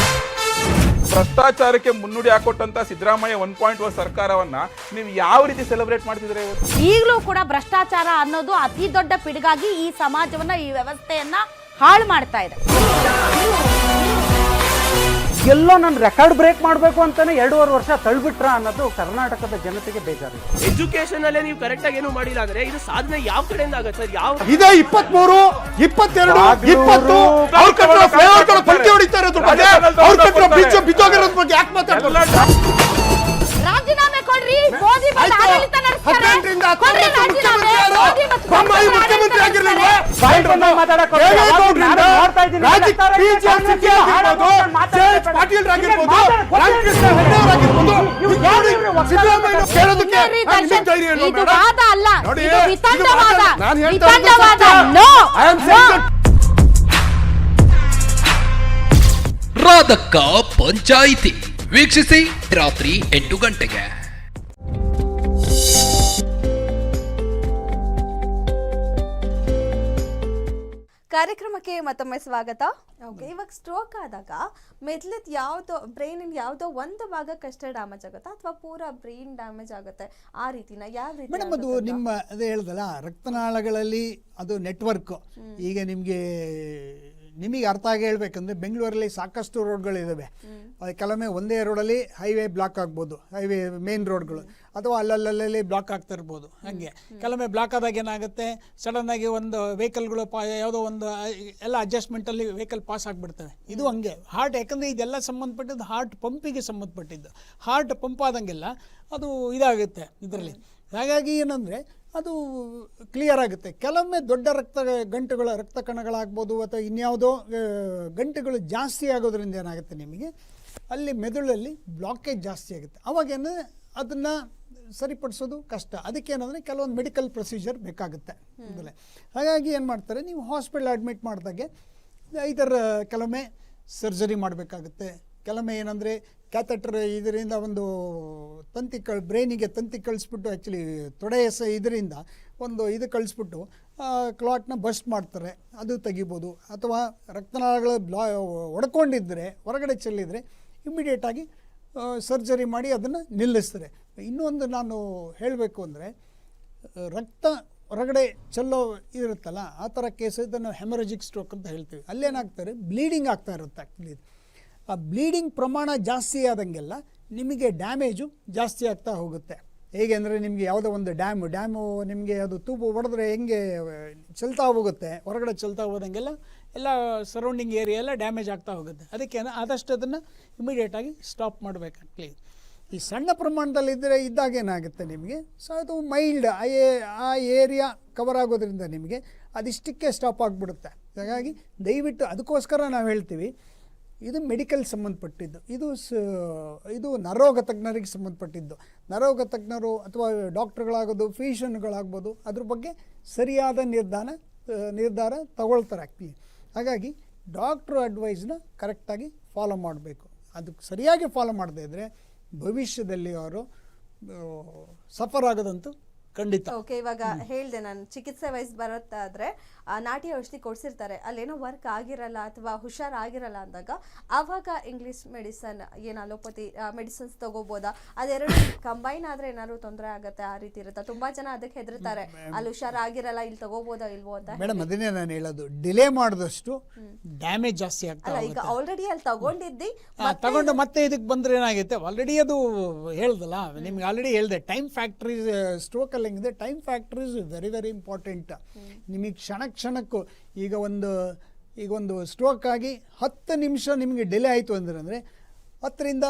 S10: ಭ್ರಷ್ಟಾಚಾರಕ್ಕೆ ಮುನ್ನುಡಿ ಹಾಕೊಟ್ಟಂತ ಸಿದ್ದರಾಮಯ್ಯ 1.1 ಸರ್ಕಾರವನ್ನ ನೀವು ಯಾವ ರೀತಿ ಸೆಲೆಬ್ರೇಟ್ ಮಾಡ್ತಿದ್ರೆ?
S9: ಈಗಲೂ ಕೂಡ ಭ್ರಷ್ಟಾಚಾರ ಅನ್ನೋದು ಅತಿ ದೊಡ್ಡ ಪಿಡುಗಾಗಿ ಈ ಸಮಾಜವನ್ನ, ಈ ವ್ಯವಸ್ಥೆಯನ್ನ ಹಾಳು ಮಾಡ್ತಾ ಇದೆ.
S11: ಎಲ್ಲೋ ನನ್ನ ರೆಕಾರ್ಡ್ ಬ್ರೇಕ್ ಮಾಡಬೇಕು ಅಂತಾನೆ 2.5 ವರ್ಷ ತಳ್ಬಿಟ್ರ ಅನ್ನೋದು ಕರ್ನಾಟಕದ ಜನತೆಗೆ ಬೇಜಾರು.
S12: ಎಜುಕೇಶನ್ ಅಲ್ಲೇ ನೀವು ಕರೆಕ್ಟ್ ಆಗಿ ಏನು ಮಾಡಿಲ್ಲ ಅಂದ್ರೆ ಇದು ಸಾಧನೆ ಯಾವ ಕಡೆಯಿಂದ ಆಗುತ್ತೆ ಸರ್? ಯಾವ
S5: ಇದೇ 23, 22, 20 ಅವ್ರ ಕಡೆ ಫ್ಲೈಓವರ್ ಕಡೆ ಪಂಚೆ ಹೊಡಿತಾ ಇರೋದ್ರ ಬಗ್ಗೆ, ಅವ್ರ ಕಡೆ ಬಿದ್ದೋಗಿರೋದ್ರ ಬಗ್ಗೆ ಯಾಕೆ ಮಾತಾಡ್ತಾರೆ?
S9: ರಾಜೀನಾಮೆ ಕೊಡ್ರಿ, ಮೋದಿ ಬಂದು ಆಡಳಿತ ನಡೆಸ್ತಾರೆ. ಕೊಡ್ರಿ ರಾಜೀನಾಮೆ. ಮೋದಿ ಮತ್ತು
S5: ಬೊಮ್ಮಾಯಿ ಮುಖ್ಯಮಂತ್ರಿ ಆಗಿರ್ಲಿಲ್ವಾ? ಪಾಟೀಲ್ ಆಗಿರ್ಬೋದು, ರಾಮಕೃಷ್ಣ ಹೆಗಡೆ ಅವರಾಗಿರ್ಬೋದು,
S9: ಇದು ವಾದ ಅಲ್ಲ, ಇದು ವಿತಂಡವಾದ.
S5: ನಾನು ಹೇಳ್ತಾ
S9: ವಿತಂಡವಾದ. ನೋ.
S13: ರಾಧಕ್ಕ ಪಂಚಾಯಿತಿ ವೀಕ್ಷಿಸಿ ರಾತ್ರಿ 8 ಗಂಟೆಗೆ.
S1: ಕಾರ್ಯಕ್ರಮಕ್ಕೆ ಮತ್ತೊಮ್ಮೆ ಸ್ವಾಗತ. ಓಕೆ, ಇವಾಗ ಸ್ಟ್ರೋಕ್ ಆದಾಗ ಮೆದ್ಲಿದ್ ಯಾವುದೋ ಬ್ರೈನಿನ ಯಾವುದೋ ಒಂದು ಭಾಗಕ್ಕಷ್ಟೇ ಡ್ಯಾಮೇಜ್ ಆಗುತ್ತಾ ಅಥವಾ ಪೂರಾ ಬ್ರೈನ್ ಡ್ಯಾಮೇಜ್ ಆಗುತ್ತೆ? ಆ ರೀತಿನ ಯಾವ ರೀತಿ
S2: ಮೇಡಮ್? ಅದು ನಿಮ್ಮ ಅದೇ ಹೇಳ್ದಲ್ಲ, ರಕ್ತನಾಳಗಳಲ್ಲಿ ಅದು ನೆಟ್ವರ್ಕ್. ಈಗ ನಿಮಗೆ ನಿಮಗೆ ಅರ್ಥ ಆಗಿ ಹೇಳ್ಬೇಕಂದ್ರೆ ಬೆಂಗಳೂರಲ್ಲಿ ಸಾಕಷ್ಟು ರೋಡ್ಗಳಿದ್ದಾವೆ. ಕೆಲವೊಮ್ಮೆ ಒಂದೇ ರೋಡಲ್ಲಿ ಹೈವೇ ಬ್ಲಾಕ್ ಆಗ್ಬೋದು, ಹೈವೇ ಮೇನ್ ರೋಡ್ಗಳು, ಅಥವಾ ಅಲ್ಲಲ್ಲಿ ಬ್ಲಾಕ್ ಆಗ್ತಾ ಇರ್ಬೋದು. ಹಾಗೆ ಕೆಲವೊಮ್ಮೆ ಬ್ಲಾಕ್ ಆದಾಗ ಏನಾಗುತ್ತೆ, ಸಡನ್ನಾಗಿ ಒಂದು ವೆಹಿಕಲ್ಗಳು ಯಾವುದೋ ಒಂದು ಎಲ್ಲ ಅಡ್ಜಸ್ಟ್ಮೆಂಟಲ್ಲಿ ವೆಹಿಕಲ್ ಪಾಸ್ ಆಗಿಬಿಡ್ತವೆ. ಇದು ಹಂಗೆ ಹಾರ್ಟ್, ಯಾಕಂದರೆ ಇದೆಲ್ಲ ಸಂಬಂಧಪಟ್ಟಿದ್ದು ಹಾರ್ಟ್ ಪಂಪಿಗೆ ಸಂಬಂಧಪಟ್ಟಿದ್ದು. ಹಾರ್ಟ್ ಪಂಪ್ ಆದಂಗೆಲ್ಲ ಅದು ಇದಾಗುತ್ತೆ ಇದರಲ್ಲಿ. ಹಾಗಾಗಿ ಏನಂದರೆ ಅದು ಕ್ಲಿಯರ್ ಆಗುತ್ತೆ. ಕೆಲವೊಮ್ಮೆ ದೊಡ್ಡ ರಕ್ತ ಕಣಗಳಾಗ್ಬೋದು ಅಥವಾ ಇನ್ಯಾವುದೋ ಗಂಟುಗಳು ಜಾಸ್ತಿ ಆಗೋದ್ರಿಂದ ಏನಾಗುತ್ತೆ, ನಿಮಗೆ ಅಲ್ಲಿ ಮೆದುಳಲ್ಲಿ ಬ್ಲಾಕೇಜ್ ಜಾಸ್ತಿ ಆಗುತ್ತೆ. ಅವಾಗೇನು ಅದನ್ನು ಸರಿಪಡಿಸೋದು ಕಷ್ಟ. ಅದಕ್ಕೇನಂದರೆ ಕೆಲವೊಂದು ಮೆಡಿಕಲ್ ಪ್ರೊಸೀಜರ್ ಬೇಕಾಗುತ್ತೆ ಮೊದಲೇ. ಹಾಗಾಗಿ ಏನು ಮಾಡ್ತಾರೆ, ನೀವು ಹಾಸ್ಪಿಟಲ್ ಅಡ್ಮಿಟ್ ಮಾಡಿದಾಗೆ ಇದರ ಕೆಲವೊಮ್ಮೆ ಸರ್ಜರಿ ಮಾಡಬೇಕಾಗುತ್ತೆ. ಕೆಲವೊಮ್ಮೆ ಏನಂದರೆ ಕ್ಯಾಥೆಟರ್ ಇದರಿಂದ ಒಂದು ಬ್ರೈನಿಗೆ ತಂತಿ ಕಳಿಸ್ಬಿಟ್ಟು, ಆ್ಯಕ್ಚುಲಿ ತೊಡೆಯ ಇದರಿಂದ ಒಂದು ಇದು ಕಳಿಸ್ಬಿಟ್ಟು ಕ್ಲಾಟ್ನ ಬಸ್ಟ್ ಮಾಡ್ತಾರೆ, ಅದು ತೆಗಿಬೋದು. ಅಥವಾ ರಕ್ತನಾಳಗಳು ಒಡ್ಕೊಂಡಿದ್ದರೆ, ಹೊರಗಡೆ ಚೆಲ್ಲಿದರೆ ಇಮ್ಮಿಡಿಯೇಟಾಗಿ ಸರ್ಜರಿ ಮಾಡಿ ಅದನ್ನು ನಿಲ್ಲಿಸ್ತಾರೆ. ಇನ್ನೊಂದು ನಾನು ಹೇಳಬೇಕು ಅಂದರೆ, ರಕ್ತ ಹೊರಗಡೆ ಚೆಲ್ಲೋ ಇರುತ್ತಲ್ಲ, ಆ ಥರ ಕೇಸ್ ಇದನ್ನು ಹೆಮರೇಜಿಕ್ ಸ್ಟ್ರೋಕ್ ಅಂತ ಹೇಳ್ತೀವಿ. ಅಲ್ಲೇನಾಗ್ತಾರೆ, ಬ್ಲೀಡಿಂಗ್ ಆಗ್ತಾ ಇರುತ್ತೆ. ಆ್ಯಕ್ಚುಲಿ ಆ ಬ್ಲೀಡಿಂಗ್ ಪ್ರಮಾಣ ಜಾಸ್ತಿ ಆದಂಗೆಲ್ಲ ನಿಮಗೆ ಡ್ಯಾಮೇಜು ಜಾಸ್ತಿ ಆಗ್ತಾ ಹೋಗುತ್ತೆ. ಹೇಗೆ ಅಂದರೆ, ನಿಮಗೆ ಯಾವುದೋ ಒಂದು ಡ್ಯಾಮು ನಿಮಗೆ ಅದು ತೂಬು ಹೊಡೆದ್ರೆ ಹೆಂಗೆ ಚೆಲ್ತಾ ಹೋಗುತ್ತೆ, ಹೊರಗಡೆ ಚೆಲ್ತಾ ಹೋದಂಗೆಲ್ಲ ಎಲ್ಲ ಸರೌಂಡಿಂಗ್ ಏರಿಯಾ ಎಲ್ಲ ಡ್ಯಾಮೇಜ್ ಆಗ್ತಾ ಹೋಗುತ್ತೆ. ಅದಕ್ಕೆ ಆದಷ್ಟು ಅದನ್ನು ಇಮಿಡಿಯೇಟಾಗಿ ಸ್ಟಾಪ್ ಮಾಡಬೇಕಾಗ್ಲಿ. ಈ ಸಣ್ಣ ಪ್ರಮಾಣದಲ್ಲಿ ಇದ್ದಾಗ ಏನಾಗುತ್ತೆ ನಿಮಗೆ, ಸೊ ಅದು ಮೈಲ್ಡ್ ಆ ಏರಿಯಾ ಕವರ್ ಆಗೋದ್ರಿಂದ ನಿಮಗೆ ಅದಿಷ್ಟಕ್ಕೆ ಸ್ಟಾಪ್ ಆಗಿಬಿಡುತ್ತೆ. ಹಾಗಾಗಿ ದಯವಿಟ್ಟು ಅದಕ್ಕೋಸ್ಕರ ನಾವು ಹೇಳ್ತೀವಿ, ಇದು ಮೆಡಿಕಲ್ ಸಂಬಂಧಪಟ್ಟಿದ್ದು, ಇದು ನರರೋಗ ತಜ್ಞರಿಗೆ ಸಂಬಂಧಪಟ್ಟಿದ್ದು. ನರರೋಗ ತಜ್ಞರು ಅಥವಾ ಡಾಕ್ಟ್ರುಗಳಾಗೋದು, ಫಿಸಿಷಿಯನ್ಗಳಾಗ್ಬೋದು, ಅದ್ರ ಬಗ್ಗೆ ಸರಿಯಾದ ನಿರ್ಧಾರ ತಗೊಳ್ತಾರೆ ಆ್ಯಕ್ಚುಲಿ. ಹಾಗಾಗಿ ಡಾಕ್ಟ್ರು ಅಡ್ವೈಸ್ನ ಕರೆಕ್ಟಾಗಿ ಫಾಲೋ ಮಾಡಬೇಕು. ಅದಕ್ಕೆ ಸರಿಯಾಗಿ ಫಾಲೋ ಮಾಡದೇ ಇದ್ದರೆ ಭವಿಷ್ಯದಲ್ಲಿ ಅವರು ಸಫರ್ ಆಗೋದಂತೂ ಖಂಡಿತ.
S1: ಓಕೆ, ಇವಾಗ ಹೇಳಿದೆ ನಾನು, ಚಿಕಿತ್ಸೆ ವಯಸ್ಸು ಬರುತ್ತಾದ್ರೆ ನಾಟಿ ಔಷಧಿ ಕೊಡ್ಸಿರ್ತಾರೆ, ಅಲ್ಲೇನೋ ವರ್ಕ್ ಆಗಿರಲ್ಲ ಅಥವಾ ಹುಷಾರಾಗಿರಲ್ಲ ಅಂದಾಗ ಆವಾಗ ಇಂಗ್ಲಿಷ್ ಮೆಡಿಸನ್, ಏನು ಅಲೋಪತಿ ಮೆಡಿಸಿನ್ಸ್ ತಗೋಬೋದಾ? ಅದೆರಡು ಕಂಬೈನ್ ಆದರೆ ಏನಾದ್ರು ತೊಂದರೆ ಆಗುತ್ತೆ, ಆ ರೀತಿ ಇರುತ್ತೆ. ತುಂಬಾ ಜನ ಅದಕ್ಕೆ ಹೆದರ್ತಾರೆ, ಅಲ್ಲಿ ಹುಷಾರಾಗಿರಲ್ಲ, ಇಲ್ಲಿ ತಗೋಬೋದಾ ಇಲ್ವೋ ಅಂತ.
S2: ಮೇಡಮ್, ಅದನ್ನೇ ನಾನು ಹೇಳೋದು, ಡಿಲೇ ಮಾಡಿದಷ್ಟು ಡ್ಯಾಮೇಜ್ ಜಾಸ್ತಿ ಆಗ್ತದೆ.
S1: ಈಗ ಆಲ್ರೆಡಿ ಅಲ್ಲಿ
S2: ತಗೊಂಡು ಮತ್ತೆ ಇದಕ್ಕೆ ಬಂದ್ರೆ ಏನಾಗುತ್ತೆ, ಆಲ್ರೆಡಿ ಅದು ಹೇಳ್ದಲ್ಲ ನಿಮ್ಗೆ, ಆಲ್ರೆಡಿ ಹೇಳಿದೆ ಟೈಮ್ ಫ್ಯಾಕ್ಟ್ರಿ ಸ್ಟ್ರೋಕ್ ಅಲ್ಲಿ ಹೆಂಗಿದೆ, time factory is very very important. ನಿಮಗೆ ಕ್ಷಣಕ್ಕೂ ಈಗ ಒಂದು ಸ್ಟ್ರೋಕ್ ಆಗಿ 10 ನಿಮಿಷ ನಿಮಗೆ ಡಿಲೇ ಆಯಿತು ಅಂದರೆ 10ರಿಂದ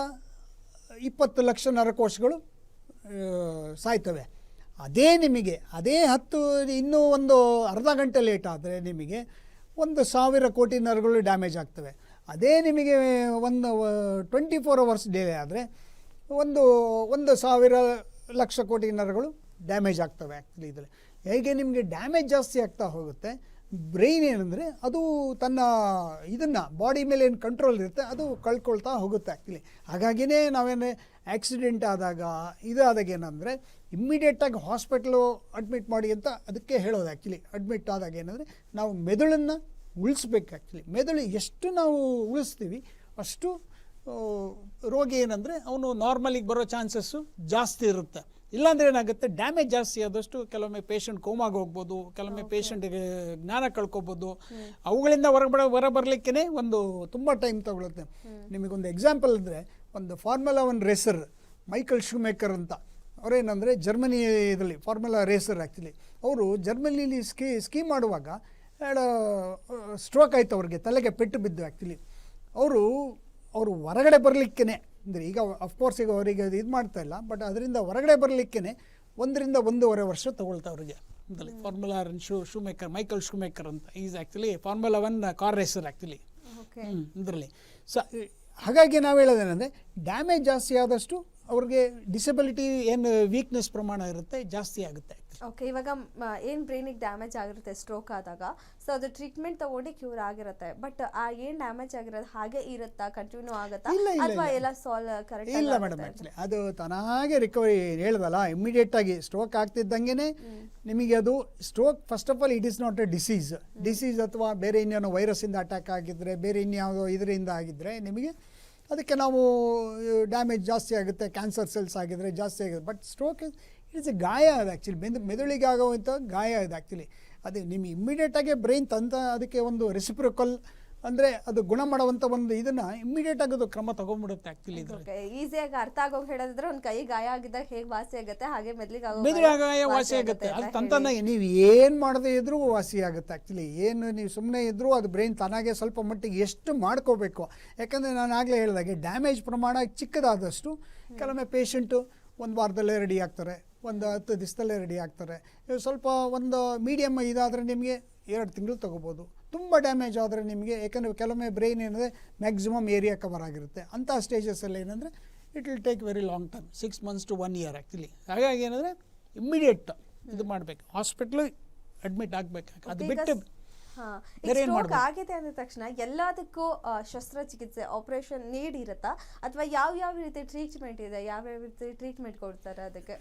S2: 20 ಲಕ್ಷ ನರಕೋಶಗಳು ಸಾಯ್ತವೆ. ಅದೇ 10 ಇನ್ನೂ ಒಂದು ಅರ್ಧ ಗಂಟೆ ಲೇಟ್ ಆದರೆ ನಿಮಗೆ 1,000 ಕೋಟಿ ನರಗಳು ಡ್ಯಾಮೇಜ್ ಆಗ್ತವೆ. ಅದೇ ನಿಮಗೆ 24 ಅವರ್ಸ್ ಡಿಲೇ ಆದರೆ 1,000 ಲಕ್ಷ ಕೋಟಿ ನರಗಳು ಡ್ಯಾಮೇಜ್ ಆಗ್ತವೆ. ಆ್ಯಕ್ಚುಲಿ ಇದರಲ್ಲಿ ಹೇಗೆ ನಿಮಗೆ ಡ್ಯಾಮೇಜ್ ಜಾಸ್ತಿ ಆಗ್ತಾ ಹೋಗುತ್ತೆ, ಬ್ರೈನ್ ಏನಂದರೆ ಅದು ತನ್ನ ಇದನ್ನು ಬಾಡಿ ಮೇಲೆ ಏನು ಕಂಟ್ರೋಲ್ ಇರುತ್ತೆ ಅದು ಕಳ್ಕೊಳ್ತಾ ಹೋಗುತ್ತೆ ಆ್ಯಕ್ಚುಲಿ. ಹಾಗಾಗಿಯೇ ನಾವೇನು ಆಕ್ಸಿಡೆಂಟ್ ಆದಾಗ ಏನಂದರೆ ಇಮ್ಮಿಡಿಯೇಟಾಗಿ ಹಾಸ್ಪಿಟ್ಲು ಅಡ್ಮಿಟ್ ಮಾಡಿ ಅಂತ ಅದಕ್ಕೆ ಹೇಳೋದು. ಆ್ಯಕ್ಚುಲಿ ಅಡ್ಮಿಟ್ ಆದಾಗ ಏನಂದರೆ ನಾವು ಮೆದುಳನ್ನು ಉಳಿಸ್ಬೇಕು. ಆ್ಯಕ್ಚುಲಿ ಮೆದುಳು ಎಷ್ಟು ನಾವು ಉಳಿಸ್ತೀವಿ ಅಷ್ಟು ರೋಗಿ ಏನಂದರೆ ಅವನು ನಾರ್ಮಲಿಗೆ ಬರೋ ಚಾನ್ಸಸ್ಸು ಜಾಸ್ತಿ ಇರುತ್ತೆ. ಇಲ್ಲಾಂದರೆ ಏನಾಗುತ್ತೆ, ಡ್ಯಾಮೇಜ್ ಜಾಸ್ತಿ ಆದಷ್ಟು ಕೆಲವೊಮ್ಮೆ ಪೇಷಂಟ್ ಕೋಮಾಗಿ ಹೋಗ್ಬೋದು, ಕೆಲವೊಮ್ಮೆ ಪೇಷಂಟಿಗೆ ಜ್ಞಾನ ಕಳ್ಕೊಬೋದು. ಅವುಗಳಿಂದ ಹೊರ ಬರಲಿಕ್ಕೇ ತುಂಬ ಟೈಮ್ ತಗೊಳುತ್ತೆ. ನಿಮಗೊಂದು ಎಕ್ಸಾಂಪಲ್ ಅಂದರೆ, ಒಂದು ಫಾರ್ಮುಲಾ 1 ರೇಸರ್ ಮೈಕಲ್ ಶೂಮೇಕರ್ ಅಂತ, ಅವರೇನಂದರೆ ಜರ್ಮನಿ ಇದರಲ್ಲಿ ಫಾರ್ಮುಲಾ ರೇಸರ್. ಆ್ಯಕ್ಚುಲಿ ಅವರು ಜರ್ಮನಿಲಿ ಸ್ಕೀ ಮಾಡುವಾಗ ಸ್ಟ್ರೋಕ್ ಆಯಿತು, ಅವ್ರಿಗೆ ತಲೆಗೆ ಪೆಟ್ಟು ಬಿದ್ದು. ಆ್ಯಕ್ಚುಲಿ ಅವರು ಹೊರಗಡೆ ಬರಲಿಕ್ಕೇ, ಅಂದರೆ ಈಗ ಅಫ್ಕೋರ್ಸ್ ಈಗ ಅವರಿಗೆ ಇದು ಮಾಡ್ತಾ ಇಲ್ಲ, ಬಟ್ ಅದರಿಂದ ಹೊರಗಡೆ ಬರಲಿಕ್ಕೇ 1 ರಿಂದ 1.5 ವರ್ಷ ತಗೊಳ್ತಾ ಅವ್ರಿಗೆ. ಫಾರ್ಮುಲಾ ಮೈಕಲ್ ಶೂಮೇಕರ್ ಅಂತ is actually formula 1 car racer actually ಇದರಲ್ಲಿ. ಹಾಗಾಗಿ ನಾವು ಹೇಳೋದೇನೆಂದರೆ, ಡ್ಯಾಮೇಜ್ ಜಾಸ್ತಿ ಆದಷ್ಟು ಅವ್ರಿಗೆ ಡಿಸಬಿಲಿಟಿ ಏನು ವೀಕ್ನೆಸ್ ಪ್ರಮಾಣ ಇರುತ್ತೆ ಜಾಸ್ತಿ ಆಗುತ್ತೆ.
S1: ಓಕೆ, ಇವಾಗ ಏನು ಬ್ರೈನಿಗೆ ಡ್ಯಾಮೇಜ್ ಆಗಿರುತ್ತೆ ಸ್ಟ್ರೋಕ್ ಆದಾಗ, ಸೊ ಅದು ಟ್ರೀಟ್ಮೆಂಟ್ ತಗೊಂಡು ಕ್ಯೂರ್ ಆಗಿರುತ್ತೆ. ಬಟ್ ಆ ಏನು ಡ್ಯಾಮೇಜ್ ಆಗಿರೋದು ಹಾಗೆ ಇರುತ್ತಾ, ಕಂಟಿನ್ಯೂ ಆಗುತ್ತಾ, ಅಥವಾ ಎಲ್ಲ ಕರೆಕ್ಟ್?
S2: ಇಲ್ಲ ಮೇಡಮ್, ಆ್ಯಕ್ಚುಲಿ ಅದು ತಾನಾಗೆ ರಿಕವರಿ ಹೇಳ್ದಲ್ಲ, ಇಮಿಡಿಯೇಟಾಗಿ ಸ್ಟ್ರೋಕ್ ಆಗ್ತಿದ್ದಂಗೆ ನಿಮಗೆ ಅದು stroke first of all it is not A disease ಅಥವಾ ಬೇರೆ ಇನ್ಯಾವುದೋ ವೈರಸ್ಸಿಂದ ಅಟ್ಯಾಕ್ ಆಗಿದ್ದರೆ, ಬೇರೆ ಇನ್ಯಾವುದೋ ಇದರಿಂದ ಆಗಿದ್ದರೆ ನಿಮಗೆ ಅದಕ್ಕೆ ನಾವು ಡ್ಯಾಮೇಜ್ ಜಾಸ್ತಿ ಆಗುತ್ತೆ, ಕ್ಯಾನ್ಸರ್ ಸೆಲ್ಸ್ ಆಗಿದ್ರೆ ಜಾಸ್ತಿ ಆಗುತ್ತೆ. ಬಟ್ ಸ್ಟ್ರೋಕ್ ಇಟ್ಸ್ ಎ ಗಾಯ ಅದು. ಆ್ಯಕ್ಚುಲಿ ಮೆದುಳಿಗೆ ಆಗುವಂಥ ಗಾಯ ಇದು ಆ್ಯಕ್ಚುಲಿ. ಅದೇ ನಿಮಗೆ ಇಮ್ಮಿಡಿಯೇಟಾಗಿ ಬ್ರೈನ್ ಅದಕ್ಕೆ ಒಂದು ರೆಸಿಪ್ರೋಕಲ್ ಅಂದರೆ ಅದು ಗುಣ ಮಾಡುವಂಥ ಒಂದು ಇದನ್ನು ಇಮ್ಮಿಡಿಯೇಟಾಗಿ ಅದು ಕ್ರಮ ತಗೊಂಡ್ಬಿಡುತ್ತೆ ಆ್ಯಕ್ಚುಲಿ ಇದರಲ್ಲಿ.
S1: ಈಸಿಯಾಗಿ ಅರ್ಥ ಆಗೋಂಗೆ ಹೇಳೋದಿದ್ರೆ ಒಂದು ಕೈ ಗಾಯ ಆಗಿದ್ದಾಗ ಹೇಗೆ ವಾಸಿ ಆಗುತ್ತೆ ಹಾಗೆ
S2: ಮೆದುಳಿಗೆ ವಾಸಿ ಆಗುತ್ತೆ. ಅದು ತಂತಾನಾಗಿ ನೀವು ಏನು ಮಾಡದೇ ಇದ್ರೂ ವಾಸಿ ಆಗುತ್ತೆ ಆ್ಯಕ್ಚುಲಿ. ಏನು ನೀವು ಸುಮ್ಮನೆ ಇದ್ದರೂ ಅದು ಬ್ರೈನ್ ತಾನಾಗೆ ಸ್ವಲ್ಪ ಮಟ್ಟಿಗೆ ಎಷ್ಟು ಮಾಡ್ಕೋಬೇಕು. ಯಾಕಂದರೆ ನಾನು ಆಗಲೇ ಹೇಳಿದಾಗೆ ಡ್ಯಾಮೇಜ್ ಪ್ರಮಾಣ ಚಿಕ್ಕದಾದಷ್ಟು ಕೆಲವೊಮ್ಮೆ ಪೇಷಂಟು ಒಂದು ವಾರದಲ್ಲೇ ರೆಡಿ ಆಗ್ತಾರೆ, ಒಂದು 10 ದಿವಸದಲ್ಲೇ ರೆಡಿ ಆಗ್ತಾರೆ. ಸ್ವಲ್ಪ ಒಂದು ಮೀಡಿಯಮ್ ಇದಾದರೆ ನಿಮಗೆ 2 ತಿಂಗಳು ತೊಗೋಬೋದು. ತುಂಬ ಡ್ಯಾಮೇಜ್ ಆದರೆ ನಿಮಗೆ, ಯಾಕಂದರೆ ಕೆಲವೊಮ್ಮೆ ಬ್ರೈನ್ ಏನಂದರೆ ಮ್ಯಾಕ್ಸಿಮಮ್ ಏರಿಯಾ ಕವರ್ ಆಗಿರುತ್ತೆ. ಅಂಥ ಸ್ಟೇಜಸಲ್ಲಿ ಏನಂದರೆ it will take very long time, 6 months to 1 year actually. ಹಾಗಾಗಿ ಏನಂದರೆ ಇಮ್ಮಿಡಿಯೇಟ್ ಇದು ಮಾಡಬೇಕು, ಹಾಸ್ಪಿಟ್ಲು ಅಡ್ಮಿಟ್ ಆಗಬೇಕು. ಅದು ಬಿಟ್ಟು
S1: ಸ್ಟ್ರೋಕ್ ಆಗಿದೆ ಅಂದ ತಕ್ಷಣ ಎಲ್ಲದಕ್ಕೂ ಶಸ್ತ್ರಚಿಕಿತ್ಸೆ ಆಪರೇಷನ್ ನೀಡ್ ಇರುತ್ತಾ, ಅಥವಾ ಯಾವ ರೀತಿ ಟ್ರೀಟ್ಮೆಂಟ್ ಇದೆ, ಯಾವ ರೀತಿ ಟ್ರೀಟ್ಮೆಂಟ್ ಕೊಡ್ತಾರೆ ಅದಕ್ಕೆ?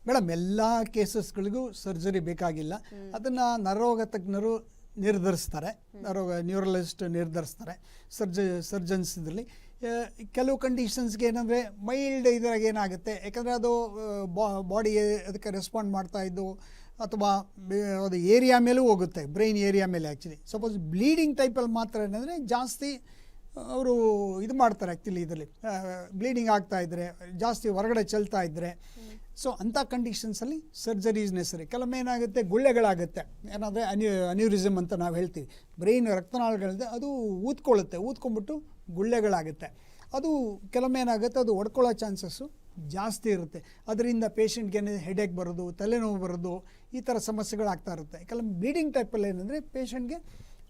S2: ಮೇಡಮ್, ಎಲ್ಲ ಕೇಸಸ್ಗಳಿಗೂ ಸರ್ಜರಿ ಬೇಕಾಗಿಲ್ಲ. ಅದನ್ನು ನರರೋಗ ತಜ್ಞರು ನಿರ್ಧರಿಸ್ತಾರೆ, ನ್ಯೂರಲಿಸ್ಟ್ ನಿರ್ಧರಿಸ್ತಾರೆ, ಸರ್ಜನ್ಸ್ ಇದರಲ್ಲಿ. ಕೆಲವು ಕಂಡೀಷನ್ಸ್ಗೆ ಏನಂದರೆ ಮೈಲ್ಡ್ ಇದ್ರಾಗ ಏನಾಗುತ್ತೆ, ಯಾಕಂದರೆ ಅದು ಬಾಡಿ ಅದಕ್ಕೆ ರೆಸ್ಪಾಂಡ್ ಮಾಡ್ತಾ ಇದ್ದು ಅಥವಾ ಅದು ಏರಿಯಾ ಮೇಲೂ ಹೋಗುತ್ತೆ, ಬ್ರೈನ್ ಏರಿಯಾ ಮೇಲೆ ಆ್ಯಕ್ಚುಲಿ. ಸಪೋಸ್ ಬ್ಲೀಡಿಂಗ್ ಟೈಪಲ್ಲಿ ಮಾತ್ರ ಏನಂದರೆ ಜಾಸ್ತಿ ಅವರು ಇದು ಮಾಡ್ತಾರೆ ಆ್ಯಕ್ಚುಲಿ. ಇದರಲ್ಲಿ ಬ್ಲೀಡಿಂಗ್ ಆಗ್ತಾಯಿದ್ರೆ, ಜಾಸ್ತಿ ಹೊರಗಡೆ ಚೆಲ್ತಾ ಇದ್ದರೆ, ಸೊ ಅಂಥ ಕಂಡೀಷನ್ಸಲ್ಲಿ ಸರ್ಜರಿ ಈಸ್ ನೆಸರಿ. ಕೆಲವೊಮ್ಮೆ ಏನಾಗುತ್ತೆ, ಗುಳ್ಳೆಗಳಾಗುತ್ತೆ, ಏನಾದರೆ ಅನ್ಯೂರಿಸಮ್ ಅಂತ ನಾವು ಹೇಳ್ತೀವಿ. ಬ್ರೈನ್ ರಕ್ತನಾಳಗಳಿದೆ, ಅದು ಊದ್ಕೊಂಡ್ಬಿಟ್ಟು ಗುಳ್ಳೆಗಳಾಗುತ್ತೆ. ಅದು ಕೆಲವೊಮ್ಮೆ ಏನಾಗುತ್ತೆ, ಅದು ಒಡ್ಕೊಳ್ಳೋ ಚಾನ್ಸಸ್ಸು ಜಾಸ್ತಿ ಇರುತ್ತೆ. ಅದರಿಂದ ಪೇಷಂಟ್ಗೆ ಹೆಡೇಕ್ ಬರೋದು, ತಲೆನೋವು ಬರೋದು, ಈ ಥರ ಸಮಸ್ಯೆಗಳಾಗ್ತಾ ಇರುತ್ತೆ. ಕೆಲವೊಮ್ಮೆ ಬ್ಲೀಡಿಂಗ್ ಟೈಪಲ್ಲಿ ಏನಂದರೆ ಪೇಷಂಟ್ಗೆ